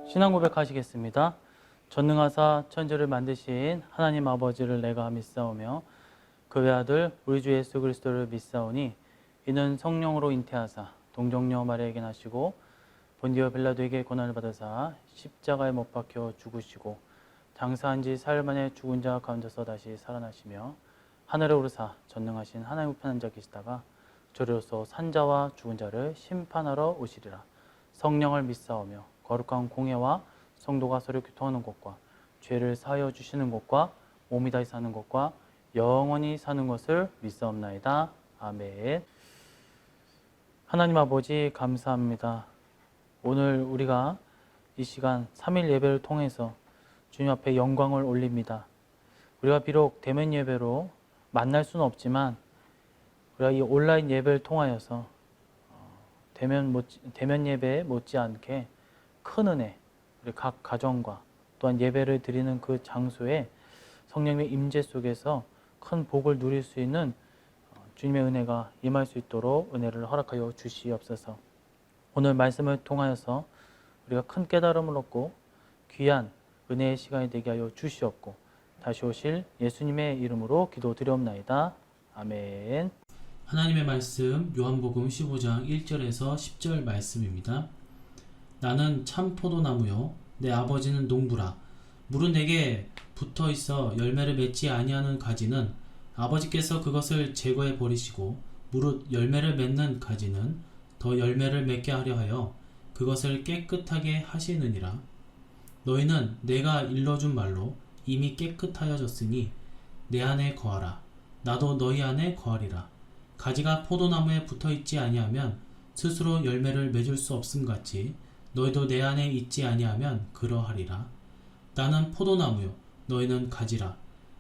신앙 고백하시겠습니다. 전능하사 천지를 만드신 하나님 아버지를 내가 믿사오며 그 외아들 우리 주 예수 그리스도를 믿사오니 이는 성령으로 잉태하사 동정녀 마리아에게 나시고 본디오 빌라도에게 고난을 받으사 십자가에 못 박혀 죽으시고 장사한 지 사흘 만에 죽은 자 가운데서 다시 살아나시며 하늘에 오르사 전능하신 하나님 우편한 자 계시다가 저리로서 산자와 죽은 자를 심판하러 오시리라. 성령을 믿사오며 거룩한 공예와 성도가 서로 교통하는 것과 죄를 사하여 주시는 것과 몸이 다시 사는 것과 영원히 사는 것을 믿사옵나이다. 아멘. 하나님 아버지 감사합니다. 오늘 우리가 이 시간 3일 예배를 통해서 주님 앞에 영광을 올립니다. 우리가 비록 대면 예배로 만날 수는 없지만 우리가 이 온라인 예배를 통하여서 대면 예배에 못지않게 큰 은혜, 우리 각 가정과 또한 예배를 드리는 그 장소에 성령의 임재 속에서 큰 복을 누릴 수 있는 주님의 은혜가 임할 수 있도록 은혜를 허락하여 주시옵소서. 오늘 말씀을 통하여서 우리가 큰 깨달음을 얻고 귀한 은혜의 시간이 되게 하여 주시옵고 다시 오실 예수님의 이름으로 기도드리옵나이다. 아멘. 하나님의 말씀 요한복음 15장 1절에서 10절 말씀입니다. 나는 참 포도나무요 내 아버지는 농부라. 무릇 내게 붙어있어 열매를 맺지 아니하는 가지는 아버지께서 그것을 제거해 버리시고 무릇 열매를 맺는 가지는 더 열매를 맺게 하려 하여 그것을 깨끗하게 하시느니라. 너희는 내가 일러준 말로 이미 깨끗하여졌으니 내 안에 거하라. 나도 너희 안에 거하리라. 가지가 포도나무에 붙어있지 아니하면 스스로 열매를 맺을 수 없음같이 너희도 내 안에 있지 아니하면 그러하리라. 나는 포도나무요 너희는 가지라.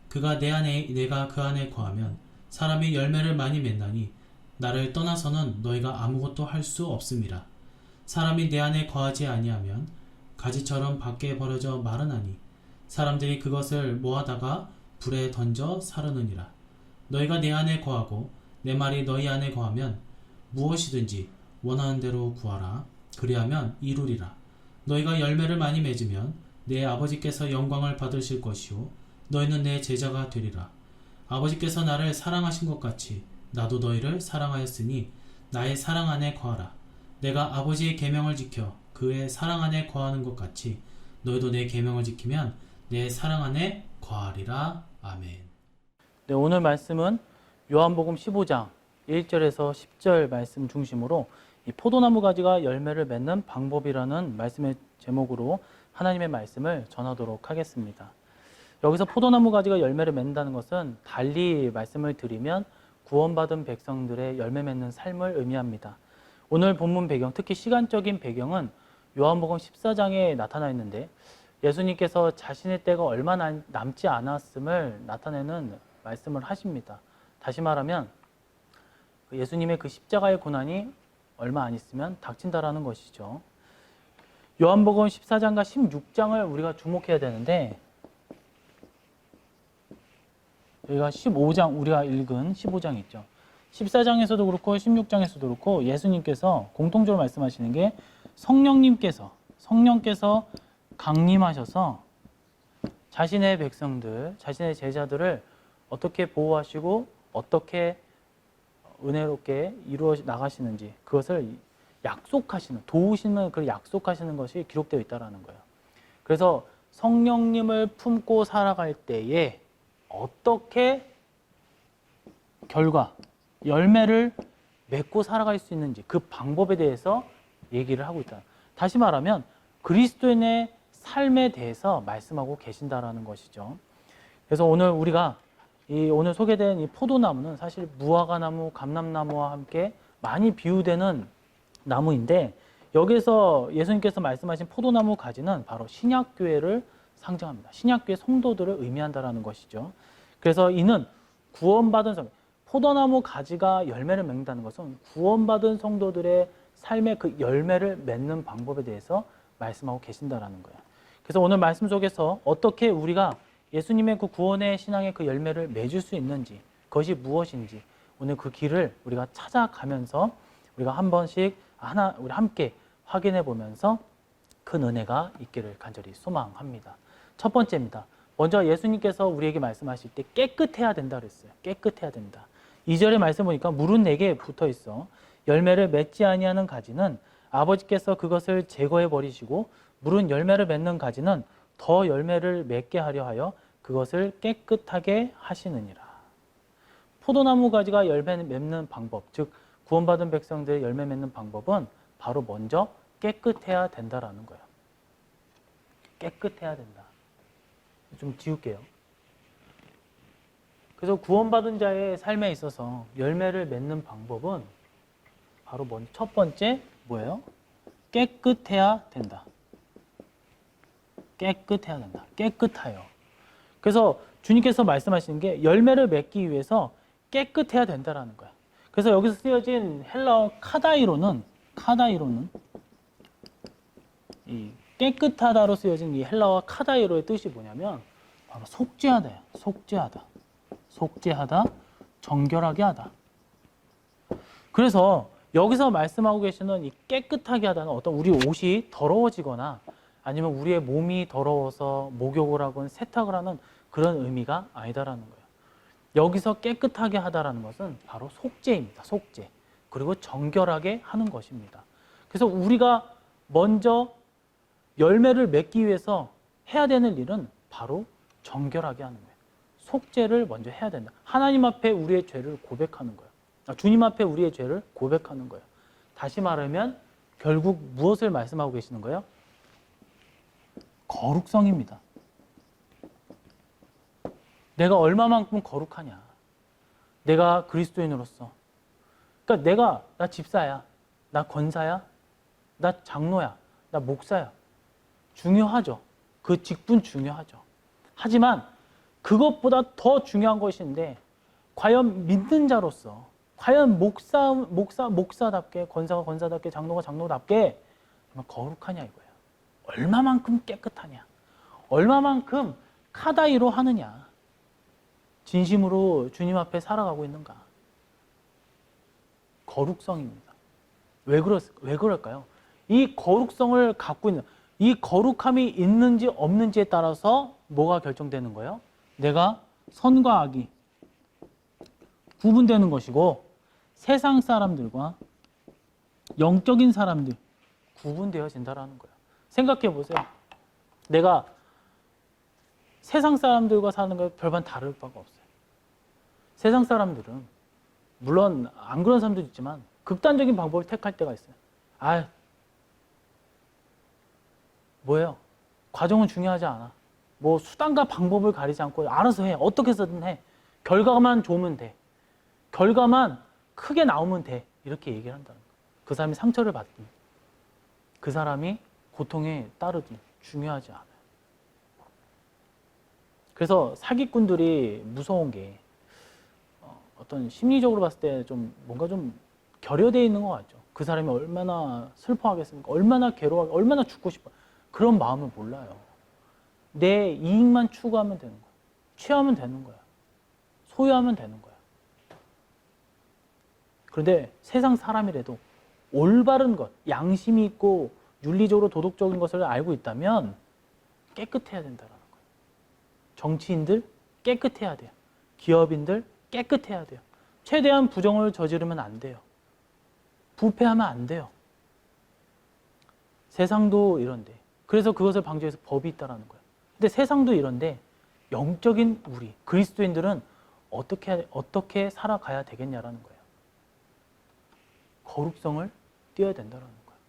그가 내 안에 내가 그 안에 거하면 사람이 열매를 많이 맺나니 나를 떠나서는 너희가 아무것도 할 수 없음이라. 사람이 내 안에 거하지 아니하면 가지처럼 밖에 버려져 마르나니 사람들이 그것을 모아다가 불에 던져 사르느니라. 너희가 내 안에 거하고 내 말이 너희 안에 거하면 무엇이든지 원하는 대로 구하라. 그리하면 이루리라. 너희가 열매를 많이 맺으면 내 아버지께서 영광을 받으실 것이요 너희는 내 제자가 되리라. 아버지께서 나를 사랑하신 것 같이 나도 너희를 사랑하였으니 나의 사랑 안에 거하라. 내가 아버지의 계명을 지켜 그의 사랑 안에 거하는 것 같이 너희도 내 계명을 지키면 내 사랑 안에 거하리라. 아멘. 네, 오늘 말씀은 요한복음 15장 1절에서 10절 말씀 중심으로 이 포도나무 가지가 열매를 맺는 방법이라는 말씀의 제목으로 하나님의 말씀을 전하도록 하겠습니다. 여기서 포도나무 가지가 열매를 맺는다는 것은 달리 말씀을 드리면 구원받은 백성들의 열매 맺는 삶을 의미합니다. 오늘 본문 배경, 특히 시간적인 배경은 요한복음 14장에 나타나 있는데 예수님께서 자신의 때가 얼마 남지 않았음을 나타내는 말씀을 하십니다. 다시 말하면 예수님의 그 십자가의 고난이 얼마 안 있으면 닥친다라는 것이죠. 요한복음 14장과 16장을 우리가 주목해야 되는데 여기가 15장, 우리가 읽은 15장 있죠. 14장에서도 그렇고 16장에서도 그렇고 예수님께서 공통적으로 말씀하시는 게 성령께서 강림하셔서 자신의 백성들, 자신의 제자들을 어떻게 보호하시고 어떻게 은혜롭게 이루어 나가시는지 그것을 약속하시는, 도우시는, 그 약속하시는 것이 기록되어 있다는 거예요. 그래서 성령님을 품고 살아갈 때에 어떻게 열매를 맺고 살아갈 수 있는지 그 방법에 대해서 얘기를 하고 있다. 다시 말하면 그리스도인의 삶에 대해서 말씀하고 계신다라는 것이죠. 그래서 오늘 우리가 오늘 소개된 이 포도나무는 사실 무화과나무, 감람나무와 함께 많이 비유되는 나무인데 여기서 예수님께서 말씀하신 포도나무 가지는 바로 신약교회를 상징합니다. 신약교회 성도들을 의미한다라는 것이죠. 그래서 이는 구원받은 성도, 포도나무 가지가 열매를 맺는다는 것은 구원받은 성도들의 삶의 그 열매를 맺는 방법에 대해서 말씀하고 계신다라는 거예요. 그래서 오늘 말씀 속에서 어떻게 우리가 예수님의 그 구원의 신앙의 그 열매를 맺을 수 있는지, 그것이 무엇인지 오늘 그 길을 우리가 찾아가면서 우리가 한 번씩 우리 함께 확인해 보면서 큰 은혜가 있기를 간절히 소망합니다. 첫 번째입니다. 먼저 예수님께서 우리에게 말씀하실 때 깨끗해야 된다 그랬어요. 깨끗해야 된다. 2절의 말씀 보니까 물은 내게 붙어 있어 열매를 맺지 아니하는 가지는 아버지께서 그것을 제거해 버리시고 물은 열매를 맺는 가지는 더 열매를 맺게 하려 하여 그것을 깨끗하게 하시느니라. 포도나무 가지가 열매 맺는 방법, 즉 구원받은 백성들의 열매 맺는 방법은 바로 먼저 깨끗해야 된다라는 거예요. 깨끗해야 된다. 좀 지울게요. 그래서 구원받은 자의 삶에 있어서 열매를 맺는 방법은 바로 먼저 첫 번째 뭐예요? 깨끗해야 된다. 깨끗해야 된다. 깨끗하여. 그래서 주님께서 말씀하시는 게 열매를 맺기 위해서 깨끗해야 된다라는 거야. 그래서 여기서 쓰여진 헬라어 카다이로는 이 깨끗하다로 쓰여진 이 헬라어 카다이로의 뜻이 뭐냐면 바로 속죄하다야. 속죄하다, 정결하게 하다. 그래서 여기서 말씀하고 계시는 이 깨끗하게 하다는 어떤 우리 옷이 더러워지거나 아니면 우리의 몸이 더러워서 목욕을 하거나 세탁을 하는 그런 의미가 아니다라는 거예요. 여기서 깨끗하게 하다라는 것은 바로 속죄입니다. 속죄. 그리고 정결하게 하는 것입니다. 그래서 우리가 먼저 열매를 맺기 위해서 해야 되는 일은 바로 정결하게 하는 거예요. 속죄를 먼저 해야 된다. 하나님 앞에 우리의 죄를 고백하는 거예요. 주님 앞에 우리의 죄를 고백하는 거예요. 다시 말하면 결국 무엇을 말씀하고 계시는 거예요? 거룩성입니다. 내가 얼마만큼 거룩하냐. 내가 그리스도인으로서. 그러니까 나 집사야. 나 권사야. 나 장로야. 나 목사야. 중요하죠. 그 직분 중요하죠. 하지만 그것보다 더 중요한 것인데 과연 믿는 자로서 과연 목사답게 권사가 권사답게 장로가 장로답게 거룩하냐 이거예요. 얼마만큼 깨끗하냐. 얼마만큼 카다이로 하느냐. 진심으로 주님 앞에 살아가고 있는가. 거룩성입니다. 왜 그럴까요? 이 거룩성을 갖고 있는 이 거룩함이 있는지 없는지에 따라서 뭐가 결정되는 거예요? 내가 선과 악이 구분되는 것이고 세상 사람들과 영적인 사람들 구분되어진다라는 거예요. 생각해 보세요. 내가 세상 사람들과 사는 거 별반 다를 바가 없어요. 세상 사람들은 물론 안 그런 사람도 있지만 극단적인 방법을 택할 때가 있어요. 뭐예요? 과정은 중요하지 않아. 뭐 수단과 방법을 가리지 않고 알아서 해. 어떻게 해서든 해. 결과만 좋으면 돼. 결과만 크게 나오면 돼. 이렇게 얘기를 한다는 거예요. 그 사람이 상처를 받든 그 사람이 고통에 따르든 중요하지 않아요. 그래서 사기꾼들이 무서운 게 어떤 심리적으로 봤을 때 좀 뭔가 좀 결여되어 있는 것 같죠. 그 사람이 얼마나 슬퍼하겠습니까? 얼마나 괴로워하겠 얼마나 죽고 싶어. 그런 마음을 몰라요. 내 이익만 추구하면 되는 거야. 취하면 되는 거야. 소유하면 되는 거야. 그런데 세상 사람이라도 올바른 것, 양심이 있고 윤리적으로 도덕적인 것을 알고 있다면 깨끗해야 된다는 거예요. 정치인들 깨끗해야 돼요. 기업인들 깨끗해야 돼요. 최대한 부정을 저지르면 안 돼요. 부패하면 안 돼요. 세상도 이런데. 그래서 그것을 방지해서 법이 있다는 거예요. 근데 세상도 이런데 영적인 우리 그리스도인들은 어떻게 살아가야 되겠냐라는 거예요. 거룩성을 띄어야 된다는 거예요.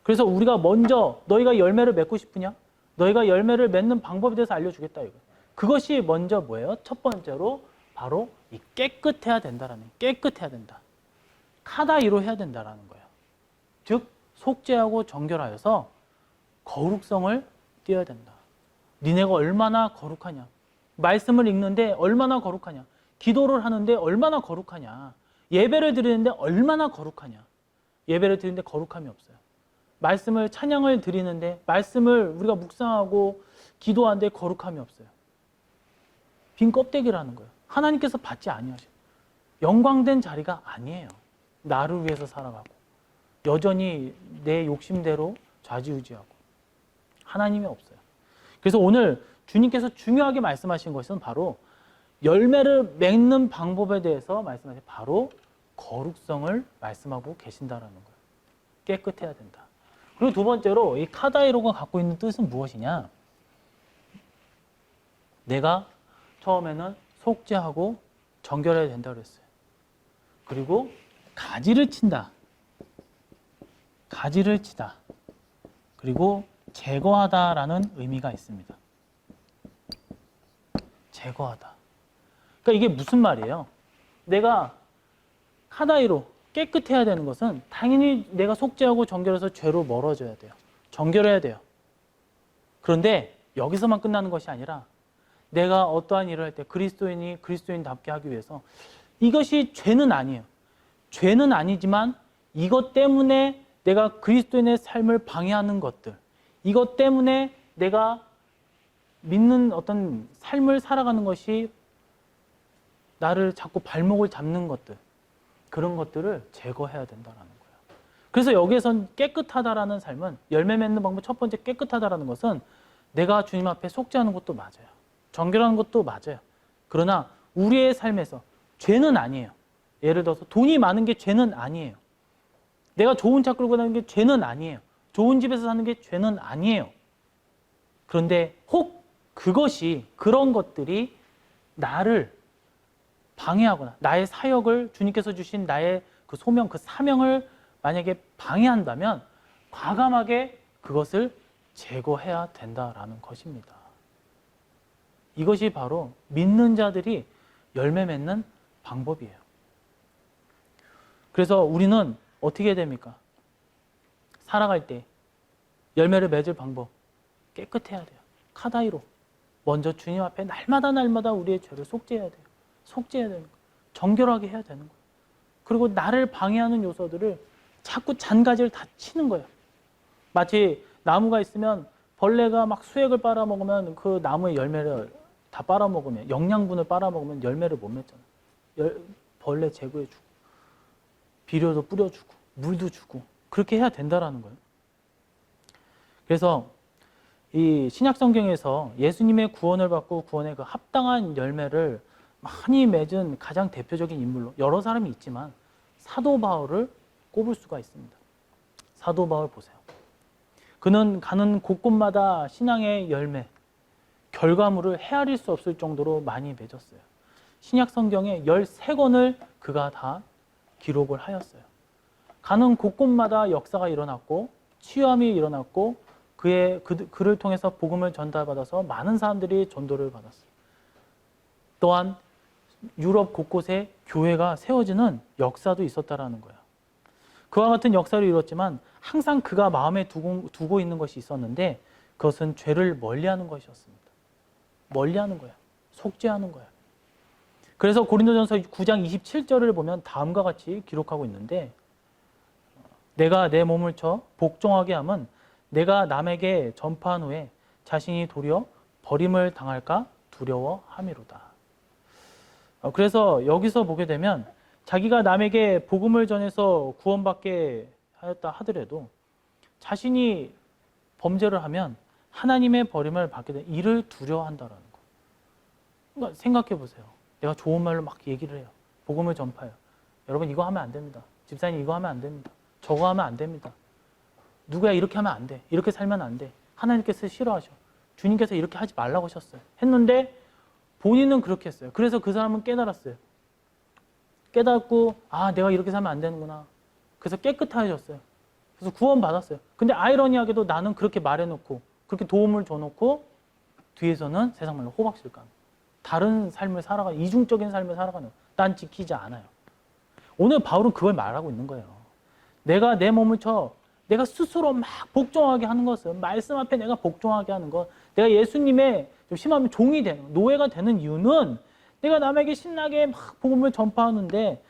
그래서 우리가 먼저 너희가 열매를 맺고 싶으냐? 너희가 열매를 맺는 방법에 대해서 알려주겠다 이거예요. 그것이 먼저 뭐예요? 첫 번째로 바로 이 깨끗해야 된다라는 깨끗해야 된다. 카다이로 해야 된다라는 거예요. 즉 속죄하고 정결하여서 거룩성을 띄어야 된다. 니네가 얼마나 거룩하냐. 말씀을 읽는데 얼마나 거룩하냐. 기도를 하는데 얼마나 거룩하냐. 예배를 드리는데 얼마나 거룩하냐. 예배를 드리는데 거룩함이 없어요. 말씀을 찬양을 드리는데 말씀을 우리가 묵상하고 기도하는데 거룩함이 없어요. 빈 껍데기라는 거예요. 하나님께서 받지 아니하셔요. 영광된 자리가 아니에요. 나를 위해서 살아가고 여전히 내 욕심대로 좌지우지하고 하나님이 없어요. 그래서 오늘 주님께서 중요하게 말씀하신 것은 바로 열매를 맺는 방법에 대해서 말씀하신 바로 거룩성을 말씀하고 계신다라는 거예요. 깨끗해야 된다. 그리고 두 번째로 이 카다이로가 갖고 있는 뜻은 무엇이냐? 내가 처음에는 속죄하고 정결해야 된다고 그랬어요. 그리고 가지를 친다. 가지를 치다. 그리고 제거하다라는 의미가 있습니다. 제거하다. 그러니까 이게 무슨 말이에요? 내가 카다이로 깨끗해야 되는 것은 당연히 내가 속죄하고 정결해서 죄로 멀어져야 돼요. 정결해야 돼요. 그런데 여기서만 끝나는 것이 아니라 내가 어떠한 일을 할 때 그리스도인이 그리스도인답게 하기 위해서 이것이 죄는 아니에요. 죄는 아니지만 이것 때문에 내가 그리스도인의 삶을 방해하는 것들, 이것 때문에 내가 믿는 어떤 삶을 살아가는 것이 나를 자꾸 발목을 잡는 것들, 그런 것들을 제거해야 된다는 거예요. 그래서 여기에선 깨끗하다라는 삶은, 열매 맺는 방법 첫 번째 깨끗하다라는 것은 내가 주님 앞에 속죄하는 것도 맞아요. 정결하는 것도 맞아요. 그러나 우리의 삶에서 죄는 아니에요. 예를 들어서 돈이 많은 게 죄는 아니에요. 내가 좋은 차 끌고 다니는 게 죄는 아니에요. 좋은 집에서 사는 게 죄는 아니에요. 그런데 혹 그것이, 그런 것들이 나를 방해하거나 나의 사역을, 주님께서 주신 나의 그 소명, 그 사명을 만약에 방해한다면 과감하게 그것을 제거해야 된다라는 것입니다. 이것이 바로 믿는 자들이 열매 맺는 방법이에요. 그래서 우리는 어떻게 해야 됩니까? 살아갈 때 열매를 맺을 방법, 깨끗해야 돼요. 카다이로. 먼저 주님 앞에 날마다 우리의 죄를 속죄해야 돼요. 속죄해야 되는 거예요. 정결하게 해야 되는 거예요. 그리고 나를 방해하는 요소들을 자꾸 잔가지를 다 치는 거예요. 마치 나무가 있으면 벌레가 막 수액을 빨아먹으면 그 나무의 열매를 다 빨아먹으면, 영양분을 빨아먹으면 열매를 못 맺잖아요. 벌레 제거해주고, 비료도 뿌려주고, 물도 주고, 그렇게 해야 된다라는 거예요. 그래서 이 신약 성경에서 예수님의 구원을 받고 구원의 그 합당한 열매를 많이 맺은 가장 대표적인 인물로, 여러 사람이 있지만 사도 바울을 꼽을 수가 있습니다. 사도 바울 보세요. 그는 가는 곳곳마다 신앙의 열매, 결과물을 헤아릴 수 없을 정도로 많이 맺었어요. 신약 성경에 13권을 그가 다 기록을 하였어요. 가는 곳곳마다 역사가 일어났고 치유함이 일어났고 그를 통해서 복음을 전달받아서 많은 사람들이 전도를 받았어요. 또한 유럽 곳곳에 교회가 세워지는 역사도 있었다라는 거예요. 그와 같은 역사를 이뤘지만 항상 그가 마음에 두고 있는 것이 있었는데 그것은 죄를 멀리하는 것이었습니다. 멀리하는 거예요. 속죄하는 거예요. 그래서 고린도전서 9장 27절을 보면 다음과 같이 기록하고 있는데, 내가 내 몸을 쳐 복종하게 함은 내가 남에게 전파한 후에 자신이 도리어 버림을 당할까 두려워함이로다. 그래서 여기서 보게 되면 자기가 남에게 복음을 전해서 구원받게 하였다 하더라도 자신이 범죄를 하면 하나님의 버림을 받게 된 이를 두려워한다라는 거. 그러니까 생각해 보세요. 내가 좋은 말로 막 얘기를 해요. 복음을 전파해요. 여러분 이거 하면 안 됩니다. 집사님 이거 하면 안 됩니다. 저거 하면 안 됩니다. 누구야 이렇게 하면 안 돼. 이렇게 살면 안 돼. 하나님께서 싫어하셔. 주님께서 이렇게 하지 말라고 하셨어요. 했는데 본인은 그렇게 했어요. 그래서 그 사람은 깨달았어요. 깨닫고 내가 이렇게 살면 안 되는구나. 그래서 깨끗해졌어요. 그래서 구원받았어요. 근데 아이러니하게도 나는 그렇게 말해놓고 그렇게 도움을 줘놓고 뒤에서는 세상 말로 호박실감. 다른 삶을 살아가는, 이중적인 삶을 살아가는, 난 지키지 않아요. 오늘 바울은 그걸 말하고 있는 거예요. 내가 내 몸을 쳐 내가 스스로 막 복종하게 하는 것은, 말씀 앞에 내가 복종하게 하는 것, 내가 예수님의 좀 심하면 종이 되는, 노예가 되는 이유는 내가 남에게 신나게 막 복음을 전파하는데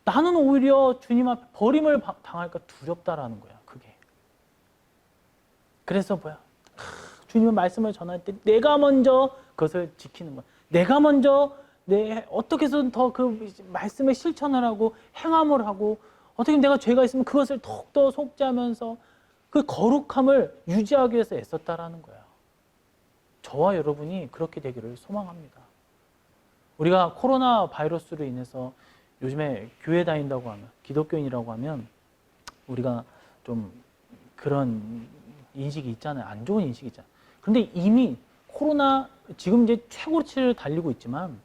나는 오히려 주님 앞에 버림을 당할까 두렵다라는 거야. 그게. 그래서 주님의 말씀을 전할 때 내가 먼저 그것을 지키는 거야. 내가 먼저 어떻게 해서든 더 그 말씀에 실천을 하고 행함을 하고, 어떻게 내가 죄가 있으면 그것을 더욱더 속죄하면서 그 거룩함을 유지하기 위해서 애썼다라는 거예요. 저와 여러분이 그렇게 되기를 소망합니다. 우리가 코로나 바이러스로 인해서 요즘에 교회 다닌다고 하면, 기독교인이라고 하면 우리가 좀 그런 인식이 있잖아요. 안 좋은 인식이 있잖아요. 그런데 이미 코로나 지금 이제 최고치를 달리고 있지만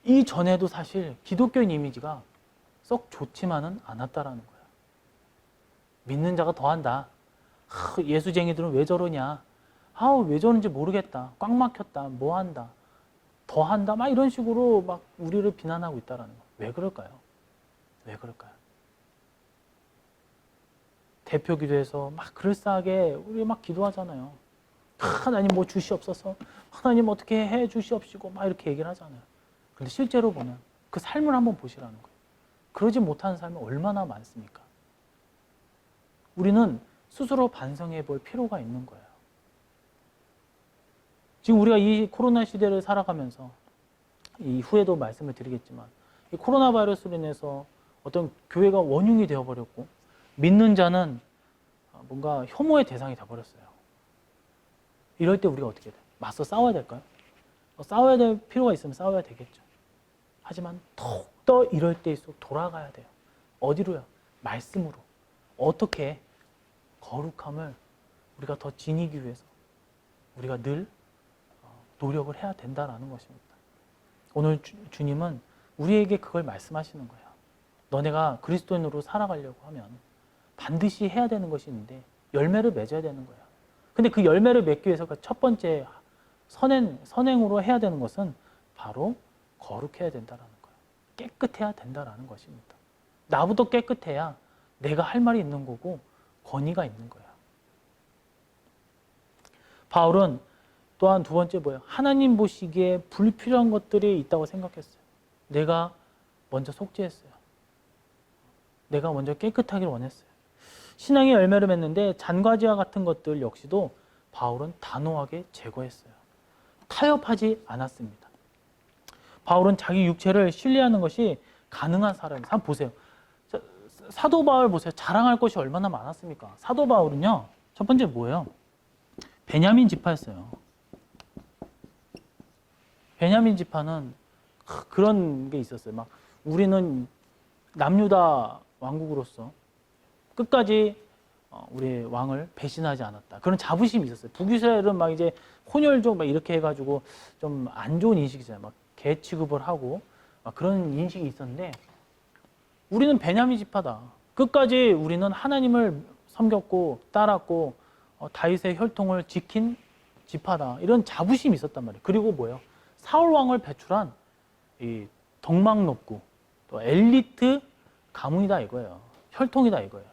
이전에도 사실 기독교인 이미지가 썩 좋지만은 않았다라는 거예요. 믿는 자가 더한다. 예수쟁이들은 왜 저러냐. 왜 저런지 모르겠다. 꽉 막혔다. 뭐 한다. 더 한다. 막 이런 식으로 막 우리를 비난하고 있다라는 거예요. 왜 그럴까요? 왜 그럴까요? 대표 기도에서 막 그럴싸하게 우리 막 기도하잖아요. 하나님 뭐 주시옵소서. 하나님 어떻게 해 주시옵시고 막 이렇게 얘기를 하잖아요. 그런데 실제로 보면 그 삶을 한번 보시라는 거예요. 그러지 못하는 삶이 얼마나 많습니까? 우리는 스스로 반성해 볼 필요가 있는 거예요. 지금 우리가 이 코로나 시대를 살아가면서 이후에도 말씀을 드리겠지만 이 코로나 바이러스로 인해서 어떤 교회가 원흉이 되어버렸고 믿는 자는 뭔가 혐오의 대상이 되어버렸어요. 이럴 때 우리가 어떻게 돼요? 맞서 싸워야 될까요? 싸워야 될 필요가 있으면 싸워야 되겠죠. 하지만 더욱더 이럴 때일수록 돌아가야 돼요. 어디로요? 말씀으로. 어떻게 거룩함을 우리가 더 지니기 위해서 우리가 늘 노력을 해야 된다라는 것입니다. 오늘 주님은 우리에게 그걸 말씀하시는 거예요. 너네가 그리스도인으로 살아가려고 하면 반드시 해야 되는 것이 있는데 열매를 맺어야 되는 거예요. 근데 그 열매를 맺기 위해서 첫 번째 선행으로 해야 되는 것은 바로 거룩해야 된다는 거예요. 깨끗해야 된다는 것입니다. 나부터 깨끗해야 내가 할 말이 있는 거고 권위가 있는 거예요. 바울은 또한 두 번째 뭐예요? 하나님 보시기에 불필요한 것들이 있다고 생각했어요. 내가 먼저 속죄했어요. 내가 먼저 깨끗하길 원했어요. 신앙의 열매를 맺는데 잔과지와 같은 것들 역시도 바울은 단호하게 제거했어요. 타협하지 않았습니다. 바울은 자기 육체를 신뢰하는 것이 가능한 사람이에요. 한번 보세요. 사도 바울 보세요. 자랑할 것이 얼마나 많았습니까? 사도 바울은요. 첫 번째 뭐예요? 베냐민 지파였어요. 베냐민 지파는 그런 게 있었어요. 막 우리는 남유다 왕국으로서 끝까지 우리 왕을 배신하지 않았다. 그런 자부심이 있었어요. 북이스라엘은 막 이제 혼혈족 막 이렇게 해가지고 좀 안 좋은 인식이잖아요. 막 개 취급을 하고 막 그런 인식이 있었는데 우리는 베냐민 지파다. 끝까지 우리는 하나님을 섬겼고 따랐고 다윗의 혈통을 지킨 지파다. 이런 자부심이 있었단 말이에요. 그리고 뭐예요? 사울 왕을 배출한 이 덕망 높고 또 엘리트 가문이다 이거예요. 혈통이다 이거예요.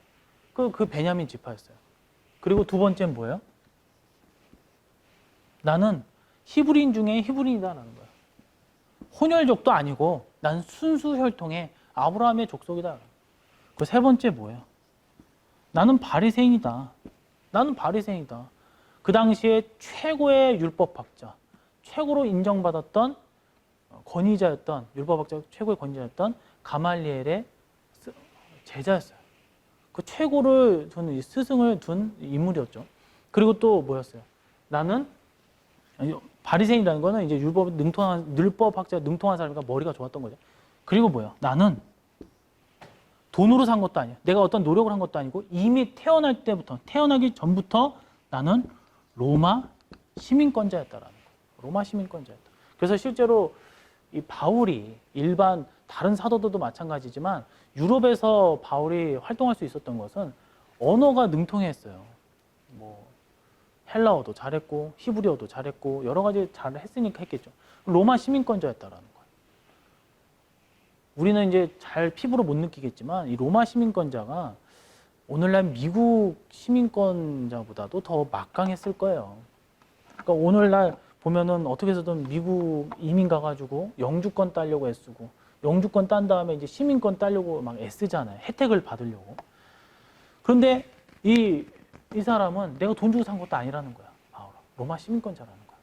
그 베냐민 지파였어요. 그리고 두 번째는 뭐예요? 나는 히브리인 중에 히브리인이다라는 거예요. 혼혈족도 아니고 난 순수 혈통의 아브라함의 족속이다. 그 세 번째 뭐예요? 나는 바리새인이다. 나는 바리새인이다. 그 당시에 최고의 율법학자, 최고로 인정받았던 권위자였던 율법학자 최고의 권위자였던 가말리엘의 제자였어요. 그 최고를 둔 스승을 둔 인물이었죠. 그리고 또 뭐였어요? 나는 바리새인이라는 거는 이제 율법학자 능통한 사람이니까 머리가 좋았던 거죠. 그리고 뭐예요? 나는 돈으로 산 것도 아니야. 내가 어떤 노력을 한 것도 아니고 이미 태어나기 전부터 나는 로마 시민권자였다라는 거예요. 로마 시민권자였다. 그래서 실제로 이 바울이 일반 다른 사도들도 마찬가지지만 유럽에서 바울이 활동할 수 있었던 것은 언어가 능통했어요. 뭐 헬라어도 잘했고 히브리어도 잘했고 여러 가지 잘 했으니까 했겠죠. 로마 시민권자였다라는 거예요. 우리는 이제 잘 피부로 못 느끼겠지만 이 로마 시민권자가 오늘날 미국 시민권자보다도 더 막강했을 거예요. 그러니까 오늘날 보면은 어떻게 해서든 미국 이민 가가지고 영주권 따려고 애쓰고 영주권 딴 다음에 이제 시민권 따려고 막 애쓰잖아요. 혜택을 받으려고. 그런데 이 사람은 내가 돈 주고 산 것도 아니라는 거야. 바울은. 로마 시민권자라는 거야.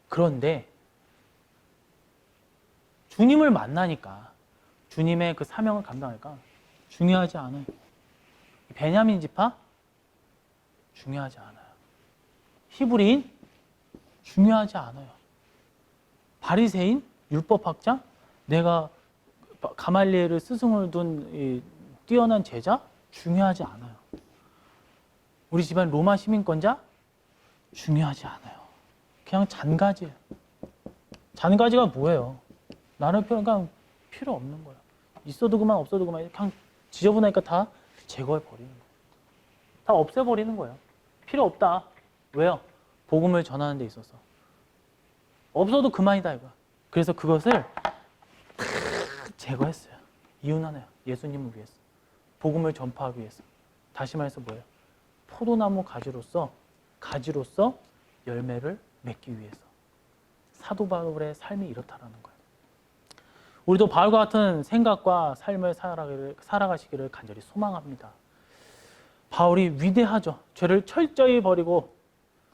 그런데 주님을 만나니까 주님의 그 사명을 감당하니까 중요하지 않은 베냐민 지파? 중요하지 않아요. 히브리인? 중요하지 않아요. 바리새인? 율법학자? 내가 가말리엘을 스승을 둔 이 뛰어난 제자? 중요하지 않아요. 우리 집안 로마 시민권자? 중요하지 않아요. 그냥 잔가지예요. 잔가지가 뭐예요? 나는 그냥 필요 없는 거예요. 있어도 그만 없어도 그만 그냥 지저분하니까 다 제거해 버리는 거예요. 다 없애버리는 거예요. 필요 없다. 왜요? 복음을 전하는 데 있어서. 없어도 그만이다 이거. 그래서 그것을 제거했어요. 이유는 하나요. 예수님을 위해서. 복음을 전파하기 위해서. 다시 말해서 뭐예요? 포도나무 가지로서 열매를 맺기 위해서. 사도 바울의 삶이 이렇다라는 거예요. 우리도 바울과 같은 생각과 삶을 살아가시기를 간절히 소망합니다. 바울이 위대하죠. 죄를 철저히 버리고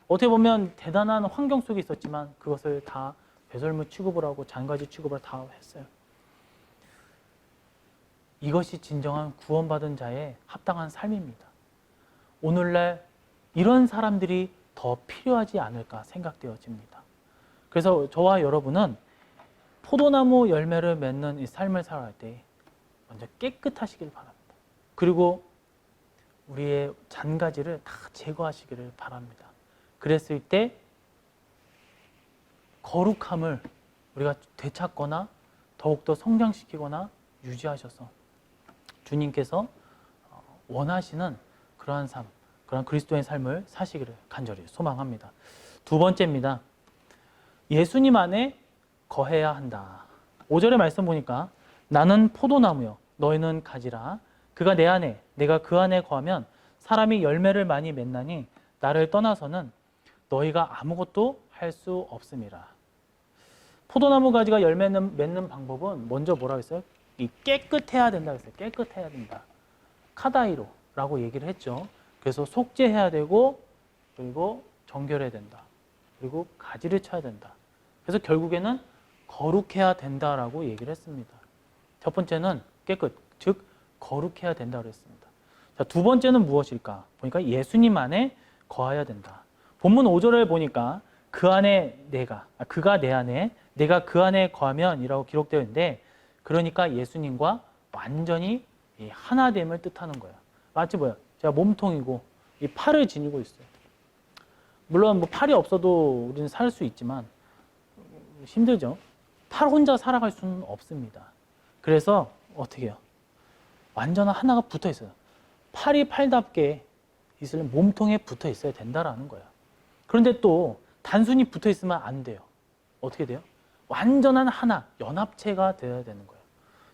어떻게 보면 대단한 환경 속에 있었지만 그것을 다 배설물 취급을 하고 잔가지 취급을 다 했어요. 이것이 진정한 구원받은 자의 합당한 삶입니다. 오늘날 이런 사람들이 더 필요하지 않을까 생각되어집니다. 그래서 저와 여러분은 포도나무 열매를 맺는 이 삶을 살아갈 때 먼저 깨끗하시길 바랍니다. 그리고 우리의 잔가지를 다 제거하시기를 바랍니다. 그랬을 때 거룩함을 우리가 되찾거나 더욱더 성장시키거나 유지하셔서 주님께서 원하시는 그러한 삶, 그러한 그리스도의 삶을 사시기를 간절히 소망합니다. 두 번째입니다. 예수님 안에 거해야 한다. 5절의 말씀 보니까 나는 포도나무요 너희는 가지라. 그가 내 안에 내가 그 안에 거하면 사람이 열매를 많이 맺나니 나를 떠나서는 너희가 아무것도 할 수 없음이라. 포도나무 가지가 열매 맺는 방법은 먼저 뭐라고 했어요? 이 깨끗해야 된다고 했어요. 깨끗해야 된다. 카다이로라고 얘기를 했죠. 그래서 속죄해야 되고 그리고 정결해야 된다. 그리고 가지를 쳐야 된다. 그래서 결국에는 거룩해야 된다라고 얘기를 했습니다. 첫 번째는 깨끗, 즉 거룩해야 된다고 했습니다. 자, 두 번째는 무엇일까? 보니까 예수님 안에 거해야 된다. 본문 5절을 보니까 그 안에 그가 내 안에, 내가 그 안에 거하면 이라고 기록되어 있는데 그러니까 예수님과 완전히 하나됨을 뜻하는 거예요. 마치 뭐예요? 제가 몸통이고 이 팔을 지니고 있어요. 물론 뭐 팔이 없어도 우리는 살 수 있지만 힘들죠. 팔 혼자 살아갈 수는 없습니다. 그래서 어떻게 해요? 완전한 하나가 붙어 있어요. 팔이 팔답게 있으려면 몸통에 붙어 있어야 된다라는 거예요. 그런데 또 단순히 붙어 있으면 안 돼요. 어떻게 돼요? 완전한 하나, 연합체가 되어야 되는 거예요.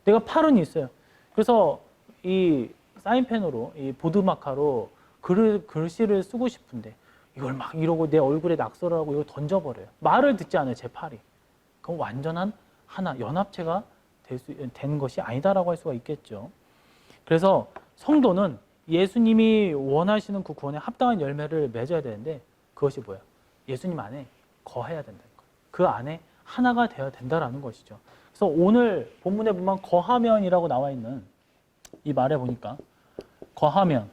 내가 팔은 있어요. 그래서 이 사인펜으로, 이 보드마카로 글씨를 쓰고 싶은데 이걸 막 이러고 내 얼굴에 낙서를 하고 이걸 던져버려요. 말을 듣지 않아요, 제 팔이. 그럼 완전한 하나, 연합체가 되는 것이 아니다라고 할 수가 있겠죠. 그래서 성도는 예수님이 원하시는 그 구원에 합당한 열매를 맺어야 되는데 그것이 뭐예요? 예수님 안에 거해야 된다는 거예요. 그 안에 하나가 되어야 된다라는 것이죠. 그래서 오늘 본문에 보면 거하면이라고 나와 있는 이 말에 보니까 거하면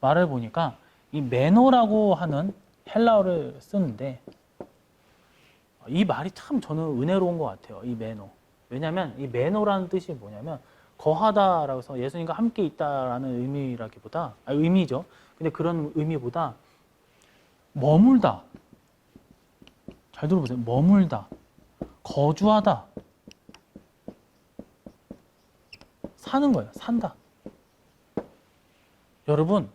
말을 보니까 이 매너라고 하는 헬라어를 쓰는데 이 말이 참 저는 은혜로운 것 같아요. 이 매너. 왜냐하면 이 매너라는 뜻이 뭐냐면 거하다라고 해서 예수님과 함께 있다라는 의미라기보다 의미죠. 근데 그런 의미보다 머물다. 잘 들어보세요. 머물다. 거주하다. 사는 거예요. 산다. 여러분,